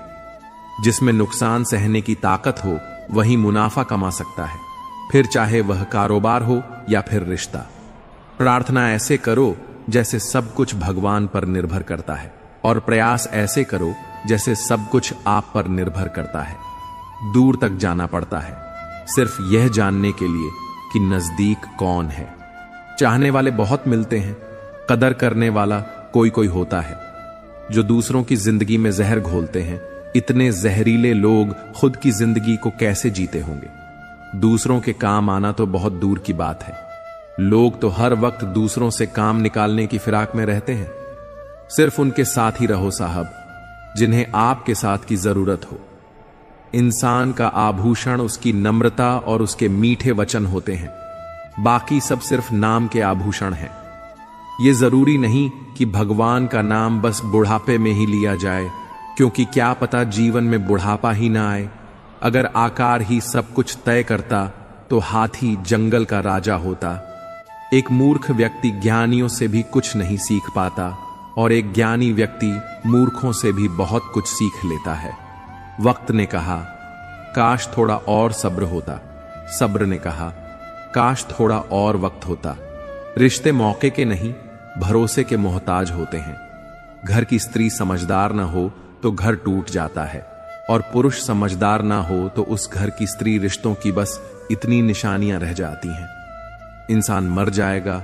जिसमें नुकसान सहने की ताकत हो वही मुनाफा कमा सकता है, फिर चाहे वह कारोबार हो या फिर रिश्ता। प्रार्थना ऐसे करो जैसे सब कुछ भगवान पर निर्भर करता है, और प्रयास ऐसे करो जैसे सब कुछ आप पर निर्भर करता है। दूर तक जाना पड़ता है सिर्फ यह जानने के लिए कि नजदीक कौन है। चाहने वाले बहुत मिलते हैं, कदर करने वाला कोई कोई होता है। जो दूसरों की जिंदगी में जहर घोलते हैं, इतने जहरीले लोग खुद की जिंदगी को कैसे जीते होंगे। दूसरों के काम आना तो बहुत दूर की बात है। लोग तो हर वक्त दूसरों से काम निकालने की फिराक में रहते हैं। सिर्फ उनके साथ ही रहो साहब, जिन्हें आपके साथ की जरूरत हो। इंसान का आभूषण उसकी नम्रता और उसके मीठे वचन होते हैं, बाकी सब सिर्फ नाम के आभूषण हैं। यह जरूरी नहीं कि भगवान का नाम बस बुढ़ापे में ही लिया जाए, क्योंकि क्या पता जीवन में बुढ़ापा ही ना आए। अगर आकार ही सब कुछ तय करता तो हाथी जंगल का राजा होता। एक मूर्ख व्यक्ति ज्ञानियों से भी कुछ नहीं सीख पाता, और एक ज्ञानी व्यक्ति मूर्खों से भी बहुत कुछ सीख लेता है। वक्त ने कहा, काश थोड़ा और सब्र होता। सब्र ने कहा, काश थोड़ा और वक्त होता। रिश्ते मौके के नहीं, भरोसे के मोहताज होते हैं। घर की स्त्री समझदार ना हो तो घर टूट जाता है, और पुरुष समझदार ना हो तो उस घर की स्त्री रिश्तों की बस इतनी निशानियां रह जाती हैं। इंसान मर जाएगा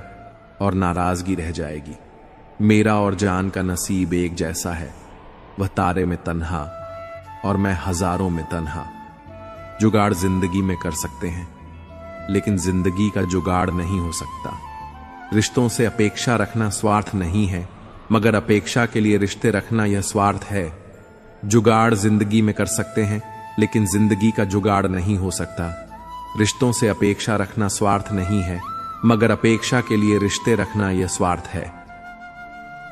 और नाराजगी रह जाएगी। मेरा और जान का नसीब एक जैसा है, वह तारे में तन्हा और मैं हजारों में तन्हा। जुगाड़ जिंदगी में कर सकते हैं, लेकिन जिंदगी का जुगाड़ नहीं हो सकता। रिश्तों से अपेक्षा रखना स्वार्थ नहीं है, मगर अपेक्षा के लिए रिश्ते रखना यह स्वार्थ है। जुगाड़ जिंदगी में कर सकते हैं, लेकिन जिंदगी का जुगाड़ नहीं हो सकता। रिश्तों से अपेक्षा रखना स्वार्थ नहीं है, मगर अपेक्षा के लिए रिश्ते रखना यह स्वार्थ है।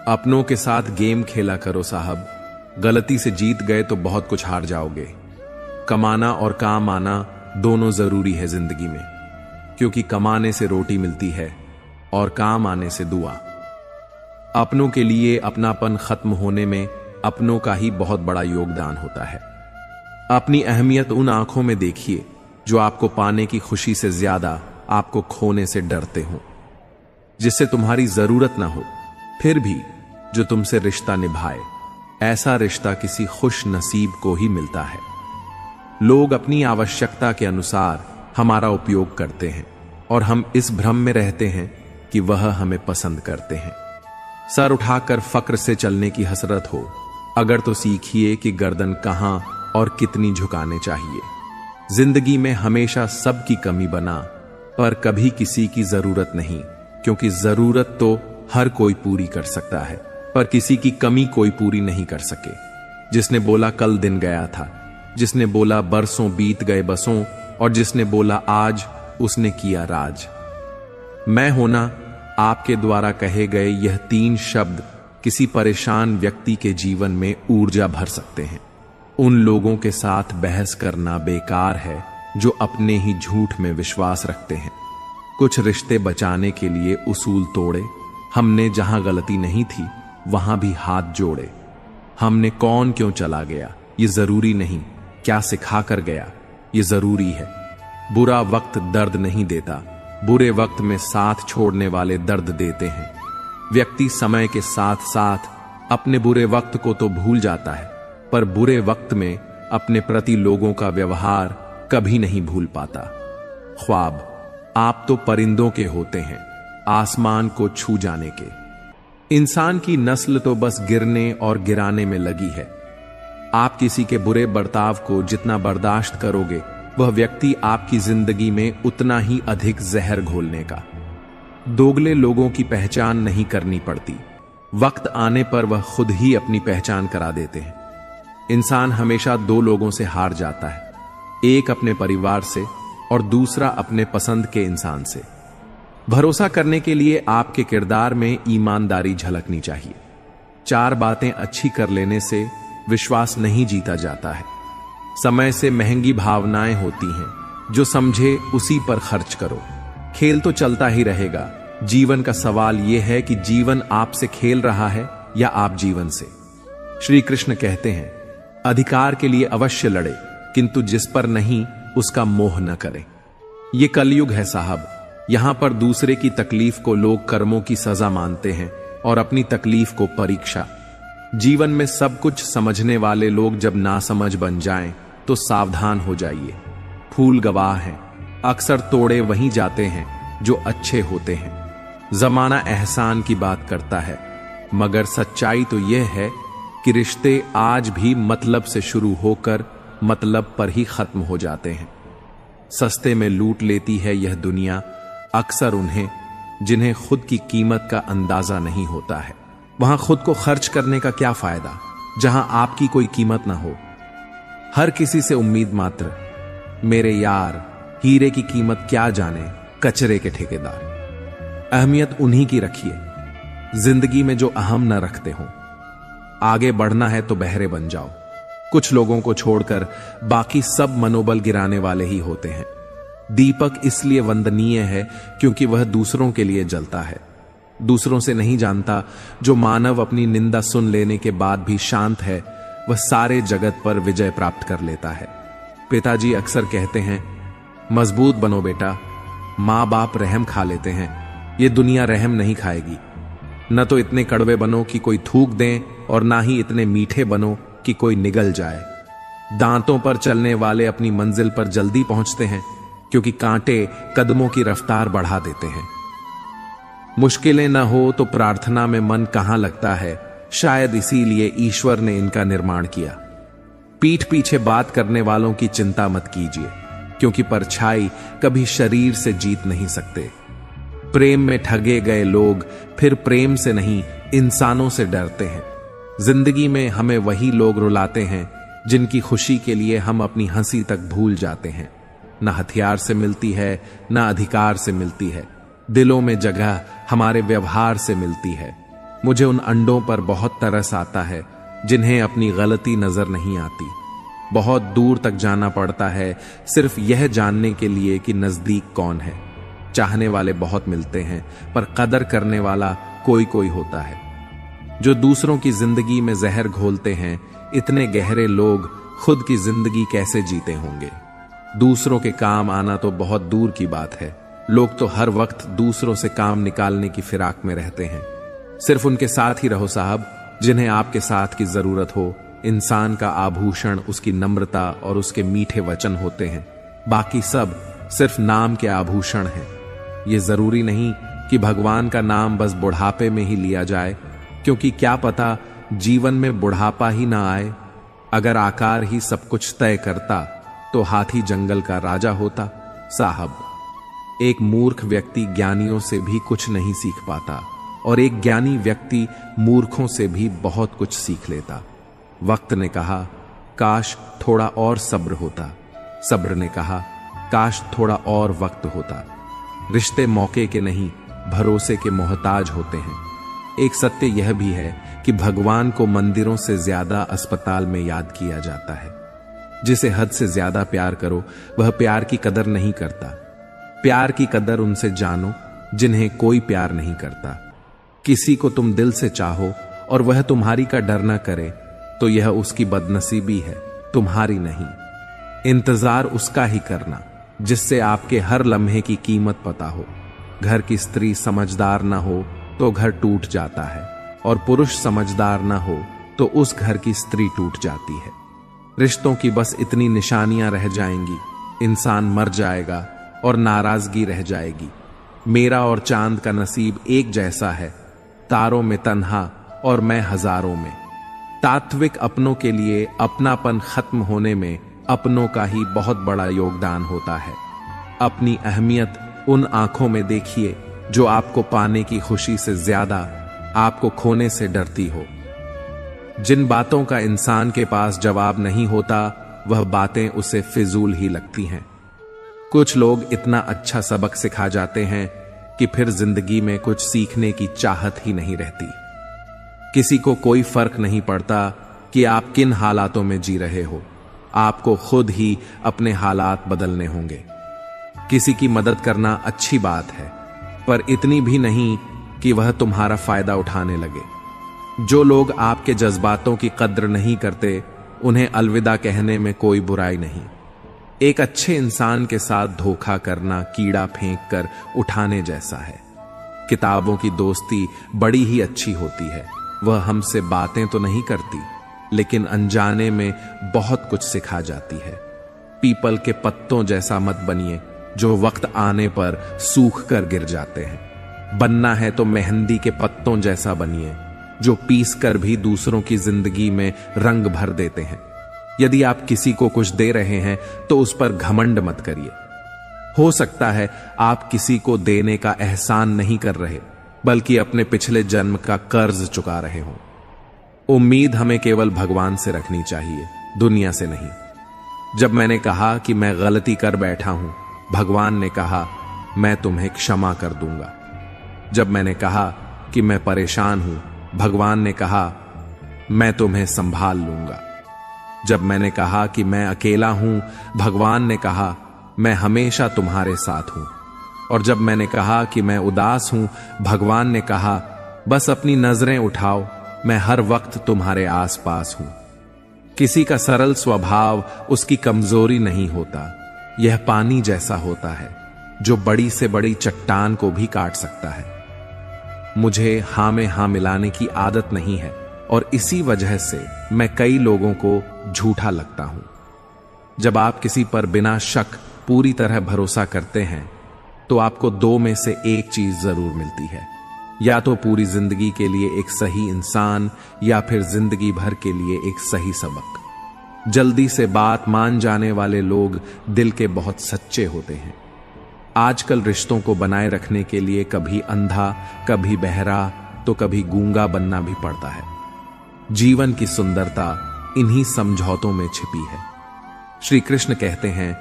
अपनों के साथ गेम खेला करो साहब, गलती से जीत गए तो बहुत कुछ हार जाओगे। कमाना और काम आना दोनों जरूरी है जिंदगी में, क्योंकि कमाने से रोटी मिलती है और काम आने से दुआ। अपनों के लिए अपनापन खत्म होने में अपनों का ही बहुत बड़ा योगदान होता है। अपनी अहमियत उन आंखों में देखिए जो आपको पाने की खुशी से ज्यादा आपको खोने से डरते हो। जिससे तुम्हारी जरूरत ना हो, फिर भी जो तुमसे रिश्ता निभाए। ऐसा रिश्ता किसी खुश नसीब को ही मिलता है। लोग अपनी आवश्यकता के अनुसार हमारा उपयोग करते हैं, और हम इस भ्रम में रहते हैं कि वह हमें पसंद करते हैं। सर उठाकर फक्र से चलने की हसरत हो, अगर तो सीखिए कि गर्दन कहां और कितनी झुकाने चाहिए। जिंदगी में हमेशा सबकी कमी बना, पर कभी किसी की जरूरत नहीं, क्योंकि जरूरत तो हर कोई पूरी कर सकता है, पर किसी की कमी कोई पूरी नहीं कर सके। जिसने बोला कल दिन गया था, जिसने बोला बरसों बीत गए बसों, और जिसने बोला आज, उसने किया राज। मैं होना आपके द्वारा कहे गए यह 3 शब्द किसी परेशान व्यक्ति के जीवन में ऊर्जा भर सकते हैं। उन लोगों के साथ बहस करना बेकार है जो अपने ही झूठ में विश्वास रखते हैं। कुछ रिश्ते बचाने के लिए उसूल तोड़े, हमने जहां गलती नहीं थी वहां भी हाथ जोड़े। हमने कौन क्यों चला गया ये जरूरी नहीं, क्या सिखा कर गया ये जरूरी है। बुरा वक्त दर्द नहीं देता, बुरे वक्त में साथ छोड़ने वाले दर्द देते हैं। व्यक्ति समय के साथ साथ अपने बुरे वक्त को तो भूल जाता है, पर बुरे वक्त में अपने प्रति लोगों का व्यवहार कभी नहीं भूल पाता। ख्वाब आप तो परिंदों के होते हैं, आसमान को छू जाने के। इंसान की नस्ल तो बस गिरने और गिराने में लगी है। आप किसी के बुरे बर्ताव को जितना बर्दाश्त करोगे, वह व्यक्ति आपकी जिंदगी में उतना ही अधिक जहर घोलने का। दोगले लोगों की पहचान नहीं करनी पड़ती, वक्त आने पर वह खुद ही अपनी पहचान करा देते हैं। इंसान हमेशा 2 लोगों से हार जाता है, एक अपने परिवार से और दूसरा अपने पसंद के इंसान से। भरोसा करने के लिए आपके किरदार में ईमानदारी झलकनी चाहिए। 4 बातें अच्छी कर लेने से विश्वास नहीं जीता जाता है। समय से महंगी भावनाएं होती हैं, जो समझे उसी पर खर्च करो। खेल तो चलता ही रहेगा। जीवन का सवाल यह है कि जीवन आपसे खेल रहा है या आप जीवन से। श्री कृष्ण कहते हैं, अधिकार के लिए अवश्य लड़े, किंतु जिस पर नहीं उसका मोह न करें। यह कलयुग है साहब। यहां पर दूसरे की तकलीफ को लोग कर्मों की सजा मानते हैं और अपनी तकलीफ को परीक्षा। जीवन में सब कुछ समझने वाले लोग जब नासमझ बन जाएं तो सावधान हो जाइए। फूल गवाह हैं, अक्सर तोड़े वहीं जाते हैं जो अच्छे होते हैं। जमाना एहसान की बात करता है, मगर सच्चाई तो यह है कि रिश्ते आज भी मतलब से शुरू होकर मतलब पर ही खत्म हो जाते हैं। सस्ते में लूट लेती है यह दुनिया अक्सर उन्हें जिन्हें खुद की कीमत का अंदाजा नहीं होता है। वहां खुद को खर्च करने का क्या फायदा जहां आपकी कोई कीमत ना हो। हर किसी से उम्मीद मात्र। मेरे यार, हीरे की कीमत क्या जाने कचरे के ठेकेदार। अहमियत उन्हीं की रखिए जिंदगी में जो अहम न रखते हो। आगे बढ़ना है तो बहरे बन जाओ। कुछ लोगों को छोड़कर बाकी सब मनोबल गिराने वाले ही होते हैं। दीपक इसलिए वंदनीय है क्योंकि वह दूसरों के लिए जलता है। दूसरों से नहीं जानता जो मानव अपनी निंदा सुन लेने के बाद भी शांत है, वह सारे जगत पर विजय प्राप्त कर लेता है। पिताजी अक्सर कहते हैं, मजबूत बनो बेटा। मां बाप रहम खा लेते हैं, ये दुनिया रहम नहीं खाएगी। न तो इतने कड़वे बनो कि कोई थूक दें और ना ही इतने मीठे बनो कि कोई निगल जाए। दांतों पर चलने वाले अपनी मंजिल पर जल्दी पहुंचते हैं क्योंकि कांटे कदमों की रफ्तार बढ़ा देते हैं। मुश्किलें न हो तो प्रार्थना में मन कहां लगता है, शायद इसीलिए ईश्वर ने इनका निर्माण किया। पीठ पीछे बात करने वालों की चिंता मत कीजिए, क्योंकि परछाई कभी शरीर से जीत नहीं सकते। प्रेम में ठगे गए लोग फिर प्रेम से नहीं इंसानों से डरते हैं। जिंदगी में हमें वही लोग रुलाते हैं जिनकी खुशी के लिए हम अपनी हंसी तक भूल जाते हैं। न हथियार से मिलती है, न अधिकार से मिलती है। दिलों में जगह हमारे व्यवहार से मिलती है। मुझे उन अंडों पर बहुत तरस आता है जिन्हें अपनी गलती नजर नहीं आती। बहुत दूर तक जाना पड़ता है सिर्फ यह जानने के लिए कि नजदीक कौन है। चाहने वाले बहुत मिलते हैं, पर कदर करने वाला कोई कोई होता है। जो दूसरों की जिंदगी में जहर घोलते हैं, इतने गहरे लोग खुद की जिंदगी कैसे जीते होंगे। दूसरों के काम आना तो बहुत दूर की बात है। लोग तो हर वक्त दूसरों से काम निकालने की फिराक में रहते हैं। सिर्फ उनके साथ ही रहो साहब जिन्हें आपके साथ की जरूरत हो। इंसान का आभूषण उसकी नम्रता और उसके मीठे वचन होते हैं। बाकी सब सिर्फ नाम के आभूषण हैं। यह जरूरी नहीं कि भगवान का नाम बस बुढ़ापे में ही लिया जाए, क्योंकि क्या पता जीवन में बुढ़ापा ही ना आए। अगर आकार ही सब कुछ तय करता तो हाथी जंगल का राजा होता। साहब, एक मूर्ख व्यक्ति ज्ञानियों से भी कुछ नहीं सीख पाता और एक ज्ञानी व्यक्ति मूर्खों से भी बहुत कुछ सीख लेता। वक्त ने कहा, काश थोड़ा और सब्र होता। सब्र ने कहा, काश थोड़ा और वक्त होता। रिश्ते मौके के नहीं, भरोसे के मोहताज होते हैं। एक सत्य यह भी है कि भगवान को मंदिरों से ज्यादा अस्पताल में याद किया जाता है। जिसे हद से ज्यादा प्यार करो, वह प्यार की कदर नहीं करता। प्यार की कदर उनसे जानो जिन्हें कोई प्यार नहीं करता। किसी को तुम दिल से चाहो और वह तुम्हारी का डर न करे, तो यह उसकी बदनसीबी है, तुम्हारी नहीं। इंतजार उसका ही करना जिससे आपके हर लम्हे की कीमत पता हो। घर की स्त्री समझदार ना हो तो घर टूट जाता है, और पुरुष समझदार ना हो तो उस घर की स्त्री टूट जाती है। रिश्तों की बस इतनी निशानियां रह जाएंगी, इंसान मर जाएगा और नाराजगी रह जाएगी। मेरा और चांद का नसीब एक जैसा है, तारों में तन्हा और मैं हजारों में। तात्विक अपनों के लिए अपनापन खत्म होने में अपनों का ही बहुत बड़ा योगदान होता है। अपनी अहमियत उन आंखों में देखिए जो आपको पाने की खुशी से ज्यादा आपको खोने से डरती हो। जिन बातों का इंसान के पास जवाब नहीं होता, वह बातें उसे फिजूल ही लगती हैं। कुछ लोग इतना अच्छा सबक सिखा जाते हैं कि फिर जिंदगी में कुछ सीखने की चाहत ही नहीं रहती। किसी को कोई फर्क नहीं पड़ता कि आप किन हालातों में जी रहे हो। आपको खुद ही अपने हालात बदलने होंगे। किसी की मदद करना अच्छी बात है, पर इतनी भी नहीं कि वह तुम्हारा फायदा उठाने लगे। जो लोग आपके जज्बातों की कद्र नहीं करते, उन्हें अलविदा कहने में कोई बुराई नहीं। एक अच्छे इंसान के साथ धोखा करना कीड़ा फेंक कर उठाने जैसा है। किताबों की दोस्ती बड़ी ही अच्छी होती है। वह हमसे बातें तो नहीं करती, लेकिन अनजाने में बहुत कुछ सिखा जाती है। पीपल के पत्तों जैसा मत बनिए जो वक्त आने पर सूख कर गिर जाते हैं। बनना है तो मेहंदी के पत्तों जैसा बनिए जो पीस कर भी दूसरों की जिंदगी में रंग भर देते हैं। यदि आप किसी को कुछ दे रहे हैं तो उस पर घमंड मत करिए। हो सकता है आप किसी को देने का एहसान नहीं कर रहे, बल्कि अपने पिछले जन्म का कर्ज चुका रहे हो। उम्मीद हमें केवल भगवान से रखनी चाहिए, दुनिया से नहीं। जब मैंने कहा कि मैं गलती कर बैठा हूं, भगवान ने कहा मैं तुम्हें क्षमा कर दूंगा। जब मैंने कहा कि मैं परेशान हूं, भगवान ने कहा मैं तुम्हें संभाल लूंगा। जब मैंने कहा कि मैं अकेला हूं, भगवान ने कहा मैं हमेशा तुम्हारे साथ हूं। और जब मैंने कहा कि मैं उदास हूं, भगवान ने कहा बस अपनी नजरें उठाओ, मैं हर वक्त तुम्हारे आसपास हूं। किसी का सरल स्वभाव उसकी कमजोरी नहीं होता। यह पानी जैसा होता है जो बड़ी से बड़ी चट्टान को भी काट सकता है। मुझे हां में हां मिलाने की आदत नहीं है, और इसी वजह से मैं कई लोगों को झूठा लगता हूं। जब आप किसी पर बिना शक पूरी तरह भरोसा करते हैं, तो आपको दो में से एक चीज जरूर मिलती है। या तो पूरी जिंदगी के लिए एक सही इंसान, या फिर जिंदगी भर के लिए एक सही सबक। जल्दी से बात मान जाने वाले लोग दिल के बहुत सच्चे होते हैं। आजकल रिश्तों को बनाए रखने के लिए कभी अंधा, कभी बहरा, तो कभी गूंगा बनना भी पड़ता है। जीवन की सुंदरता इन्हीं समझौतों में छिपी है। श्री कृष्ण कहते हैं,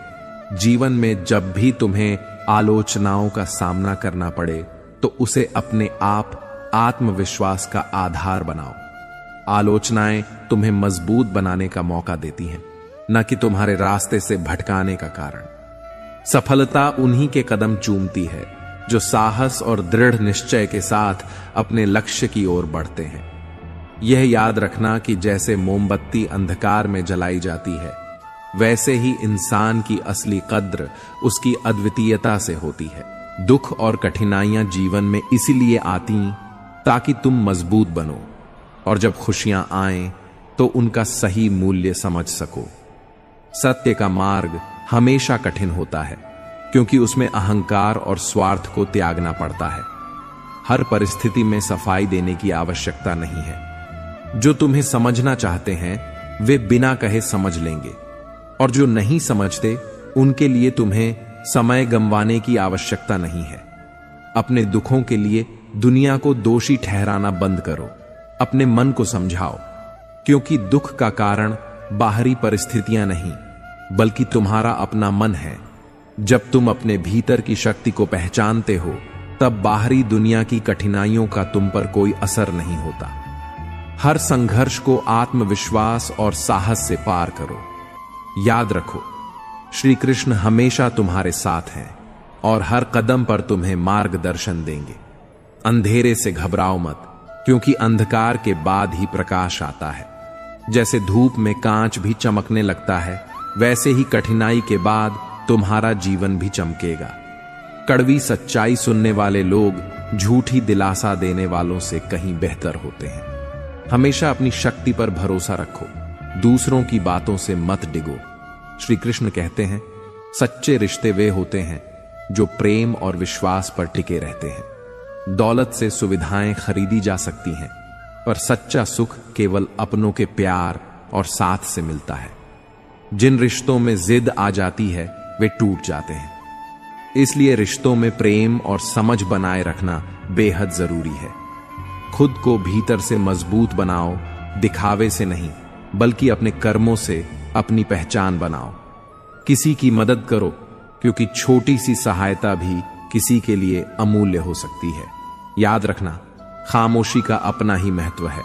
जीवन में जब भी तुम्हें आलोचनाओं का सामना करना पड़े, तो उसे अपने आप आत्मविश्वास का आधार बनाओ। आलोचनाएं तुम्हें मजबूत बनाने का मौका देती हैं, न कि तुम्हारे रास्ते से भटकाने का कारण। सफलता उन्हीं के कदम चूमती है जो साहस और दृढ़ निश्चय के साथ अपने लक्ष्य की ओर बढ़ते हैं। यह याद रखना कि जैसे मोमबत्ती अंधकार में जलाई जाती है, वैसे ही इंसान की असली कद्र उसकी अद्वितीयता से होती है। दुख और कठिनाइयां जीवन में इसीलिए आती ताकि तुम मजबूत बनो, और जब खुशियां आएं तो उनका सही मूल्य समझ सको। सत्य का मार्ग हमेशा कठिन होता है, क्योंकि उसमें अहंकार और स्वार्थ को त्यागना पड़ता है। हर परिस्थिति में सफाई देने की आवश्यकता नहीं है। जो तुम्हें समझना चाहते हैं वे बिना कहे समझ लेंगे, और जो नहीं समझते उनके लिए तुम्हें समय गंवाने की आवश्यकता नहीं है। अपने दुखों के लिए दुनिया को दोषी ठहराना बंद करो। अपने मन को समझाओ, क्योंकि दुख का कारण बाहरी परिस्थितियां नहीं, बल्कि तुम्हारा अपना मन है। जब तुम अपने भीतर की शक्ति को पहचानते हो, तब बाहरी दुनिया की कठिनाइयों का तुम पर कोई असर नहीं होता। हर संघर्ष को आत्मविश्वास और साहस से पार करो। याद रखो, श्री कृष्ण हमेशा तुम्हारे साथ हैं और हर कदम पर तुम्हें मार्गदर्शन देंगे। अंधेरे से घबराओ मत, क्योंकि अंधकार के बाद ही प्रकाश आता है। जैसे धूप में कांच भी चमकने लगता है, वैसे ही कठिनाई के बाद तुम्हारा जीवन भी चमकेगा। कड़वी सच्चाई सुनने वाले लोग झूठी दिलासा देने वालों से कहीं बेहतर होते हैं। हमेशा अपनी शक्ति पर भरोसा रखो, दूसरों की बातों से मत डिगो। श्री कृष्ण कहते हैं, सच्चे रिश्ते वे होते हैं जो प्रेम और विश्वास पर टिके रहते हैं। दौलत से सुविधाएं खरीदी जा सकती हैं, पर सच्चा सुख केवल अपनों के प्यार और साथ से मिलता है। जिन रिश्तों में जिद आ जाती है वे टूट जाते हैं। इसलिए रिश्तों में प्रेम और समझ बनाए रखना बेहद जरूरी है। खुद को भीतर से मजबूत बनाओ, दिखावे से नहीं, बल्कि अपने कर्मों से अपनी पहचान बनाओ। किसी की मदद करो, क्योंकि छोटी सी सहायता भी किसी के लिए अमूल्य हो सकती है। याद रखना, खामोशी का अपना ही महत्व है।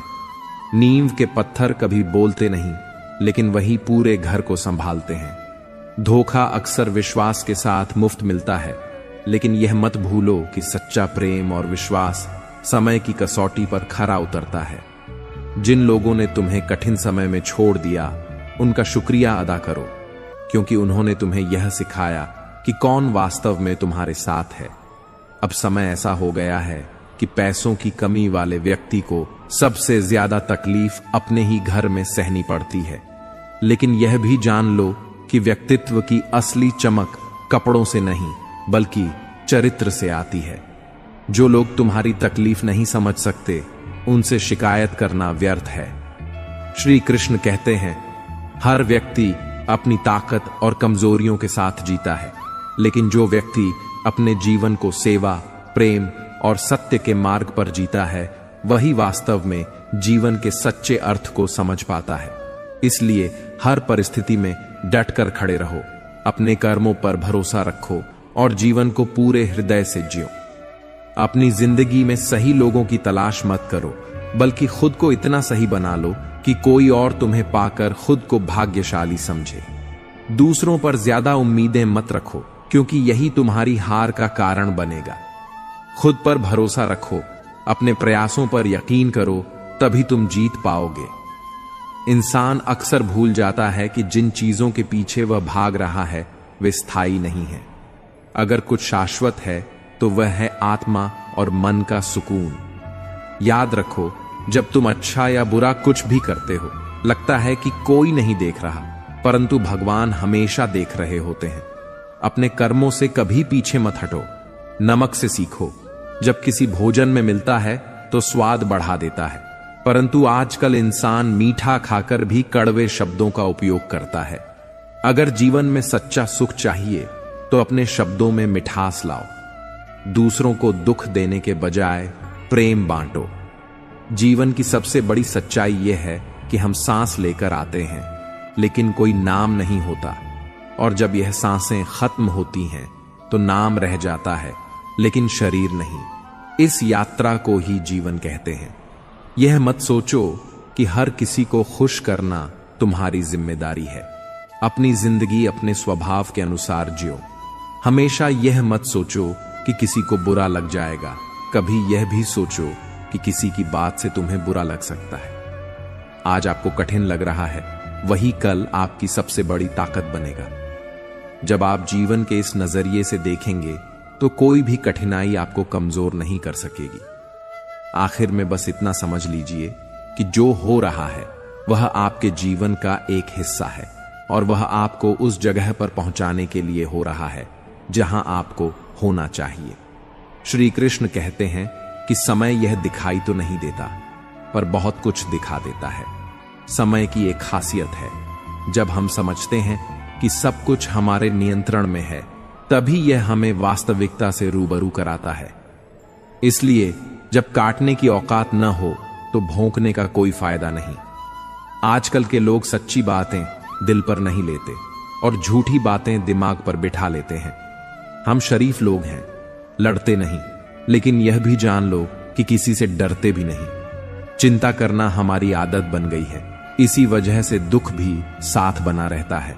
नींव के पत्थर कभी बोलते नहीं, लेकिन वही पूरे घर को संभालते हैं। धोखा अक्सर विश्वास के साथ मुफ्त मिलता है, लेकिन यह मत भूलो कि सच्चा प्रेम और विश्वास समय की कसौटी पर खरा उतरता है। जिन लोगों ने तुम्हें कठिन समय में छोड़ दिया, उनका शुक्रिया अदा करो, क्योंकि उन्होंने तुम्हें यह सिखाया कि कौन वास्तव में तुम्हारे साथ है। अब समय ऐसा हो गया है कि पैसों की कमी वाले व्यक्ति को सबसे ज्यादा तकलीफ अपने ही घर में सहनी पड़ती है। लेकिन यह भी जान लो कि व्यक्तित्व की असली चमक कपड़ों से नहीं, बल्कि चरित्र से आती है। जो लोग तुम्हारी तकलीफ नहीं समझ सकते, उनसे शिकायत करना व्यर्थ है। श्री कृष्ण कहते हैं, हर व्यक्ति अपनी ताकत और कमजोरियों के साथ जीता है, लेकिन जो व्यक्ति अपने जीवन को सेवा, प्रेम और सत्य के मार्ग पर जीता है, वही वास्तव में जीवन के सच्चे अर्थ को समझ पाता है। इसलिए हर परिस्थिति में डटकर खड़े रहो, अपने कर्मों पर भरोसा रखो और जीवन को पूरे हृदय से जियो। अपनी जिंदगी में सही लोगों की तलाश मत करो, बल्कि खुद को इतना सही बना लो कि कोई और तुम्हें पाकर खुद को भाग्यशाली समझे। दूसरों पर ज्यादा उम्मीदें मत रखो, क्योंकि यही तुम्हारी हार का कारण बनेगा। खुद पर भरोसा रखो, अपने प्रयासों पर यकीन करो, तभी तुम जीत पाओगे। इंसान अक्सर भूल जाता है कि जिन चीजों के पीछे वह भाग रहा है, वे स्थायी नहीं है। अगर कुछ शाश्वत है तो वह है आत्मा और मन का सुकून। याद रखो, जब तुम अच्छा या बुरा कुछ भी करते हो, लगता है कि कोई नहीं देख रहा, परंतु भगवान हमेशा देख रहे होते हैं। अपने कर्मों से कभी पीछे मत हटो। नमक से सीखो, जब किसी भोजन में मिलता है तो स्वाद बढ़ा देता है, परंतु आजकल इंसान मीठा खाकर भी कड़वे शब्दों का उपयोग करता है। अगर जीवन में सच्चा सुख चाहिए तो अपने शब्दों में मिठास लाओ। दूसरों को दुख देने के बजाय प्रेम बांटो। जीवन की सबसे बड़ी सच्चाई यह है कि हम सांस लेकर आते हैं, लेकिन कोई नाम नहीं होता, और जब यह सांसें खत्म होती हैं तो नाम रह जाता है, लेकिन शरीर नहीं। इस यात्रा को ही जीवन कहते हैं। यह मत सोचो कि हर किसी को खुश करना तुम्हारी जिम्मेदारी है। अपनी जिंदगी अपने स्वभाव के अनुसार जियो। हमेशा यह मत सोचो कि किसी को बुरा लग जाएगा। कभी यह भी सोचो कि किसी की बात से तुम्हें बुरा लग सकता है। आज आपको कठिन लग रहा है, वही कल आपकी सबसे बड़ी ताकत बनेगा। जब आप जीवन के इस नजरिए से देखेंगे तो कोई भी कठिनाई आपको कमजोर नहीं कर सकेगी। आखिर में बस इतना समझ लीजिए कि जो हो रहा है वह आपके जीवन का एक हिस्सा है, और वह आपको उस जगह पर पहुंचाने के लिए हो रहा है जहां आपको होना चाहिए। श्री कृष्ण कहते हैं कि समय यह दिखाई तो नहीं देता, पर बहुत कुछ दिखा देता है। समय की एक खासियत है, जब हम समझते हैं कि सब कुछ हमारे नियंत्रण में है, तभी यह हमें वास्तविकता से रूबरू कराता है। इसलिए जब काटने की औकात न हो तो भौंकने का कोई फायदा नहीं। आजकल के लोग सच्ची बातें दिल पर नहीं लेते और झूठी बातें दिमाग पर बिठा लेते हैं। हम शरीफ लोग हैं, लड़ते नहीं, लेकिन यह भी जान लो कि किसी से डरते भी नहीं। चिंता करना हमारी आदत बन गई है, इसी वजह से दुख भी साथ बना रहता है।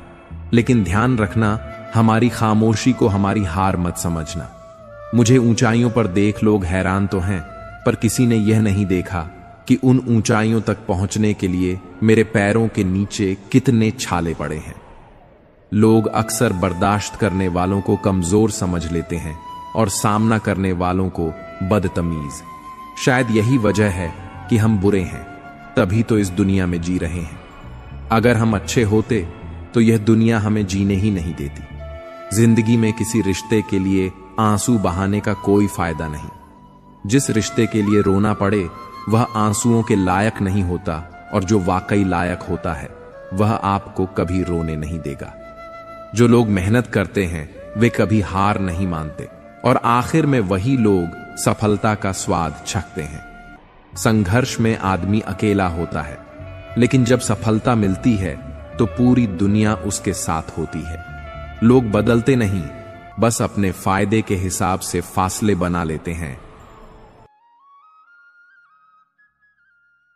लेकिन ध्यान रखना, हमारी खामोशी को हमारी हार मत समझना। मुझे ऊंचाइयों पर देख लोग हैरान तो हैं, पर किसी ने यह नहीं देखा कि उन ऊंचाइयों तक पहुंचने के लिए मेरे पैरों के नीचे कितने छाले पड़े हैं। लोग अक्सर बर्दाश्त करने वालों को कमजोर समझ लेते हैं और सामना करने वालों को बदतमीज। शायद यही वजह है कि हम बुरे हैं, तभी तो इस दुनिया में जी रहे हैं। अगर हम अच्छे होते तो यह दुनिया हमें जीने ही नहीं देती। जिंदगी में किसी रिश्ते के लिए आंसू बहाने का कोई फायदा नहीं। जिस रिश्ते के लिए रोना पड़े वह आंसुओं के लायक नहीं होता, और जो वाकई लायक होता है वह आपको कभी रोने नहीं देगा। जो लोग मेहनत करते हैं वे कभी हार नहीं मानते, और आखिर में वही लोग सफलता का स्वाद चखते हैं। संघर्ष में आदमी अकेला होता है, लेकिन जब सफलता मिलती है तो पूरी दुनिया उसके साथ होती है। लोग बदलते नहीं, बस अपने फायदे के हिसाब से फासले बना लेते हैं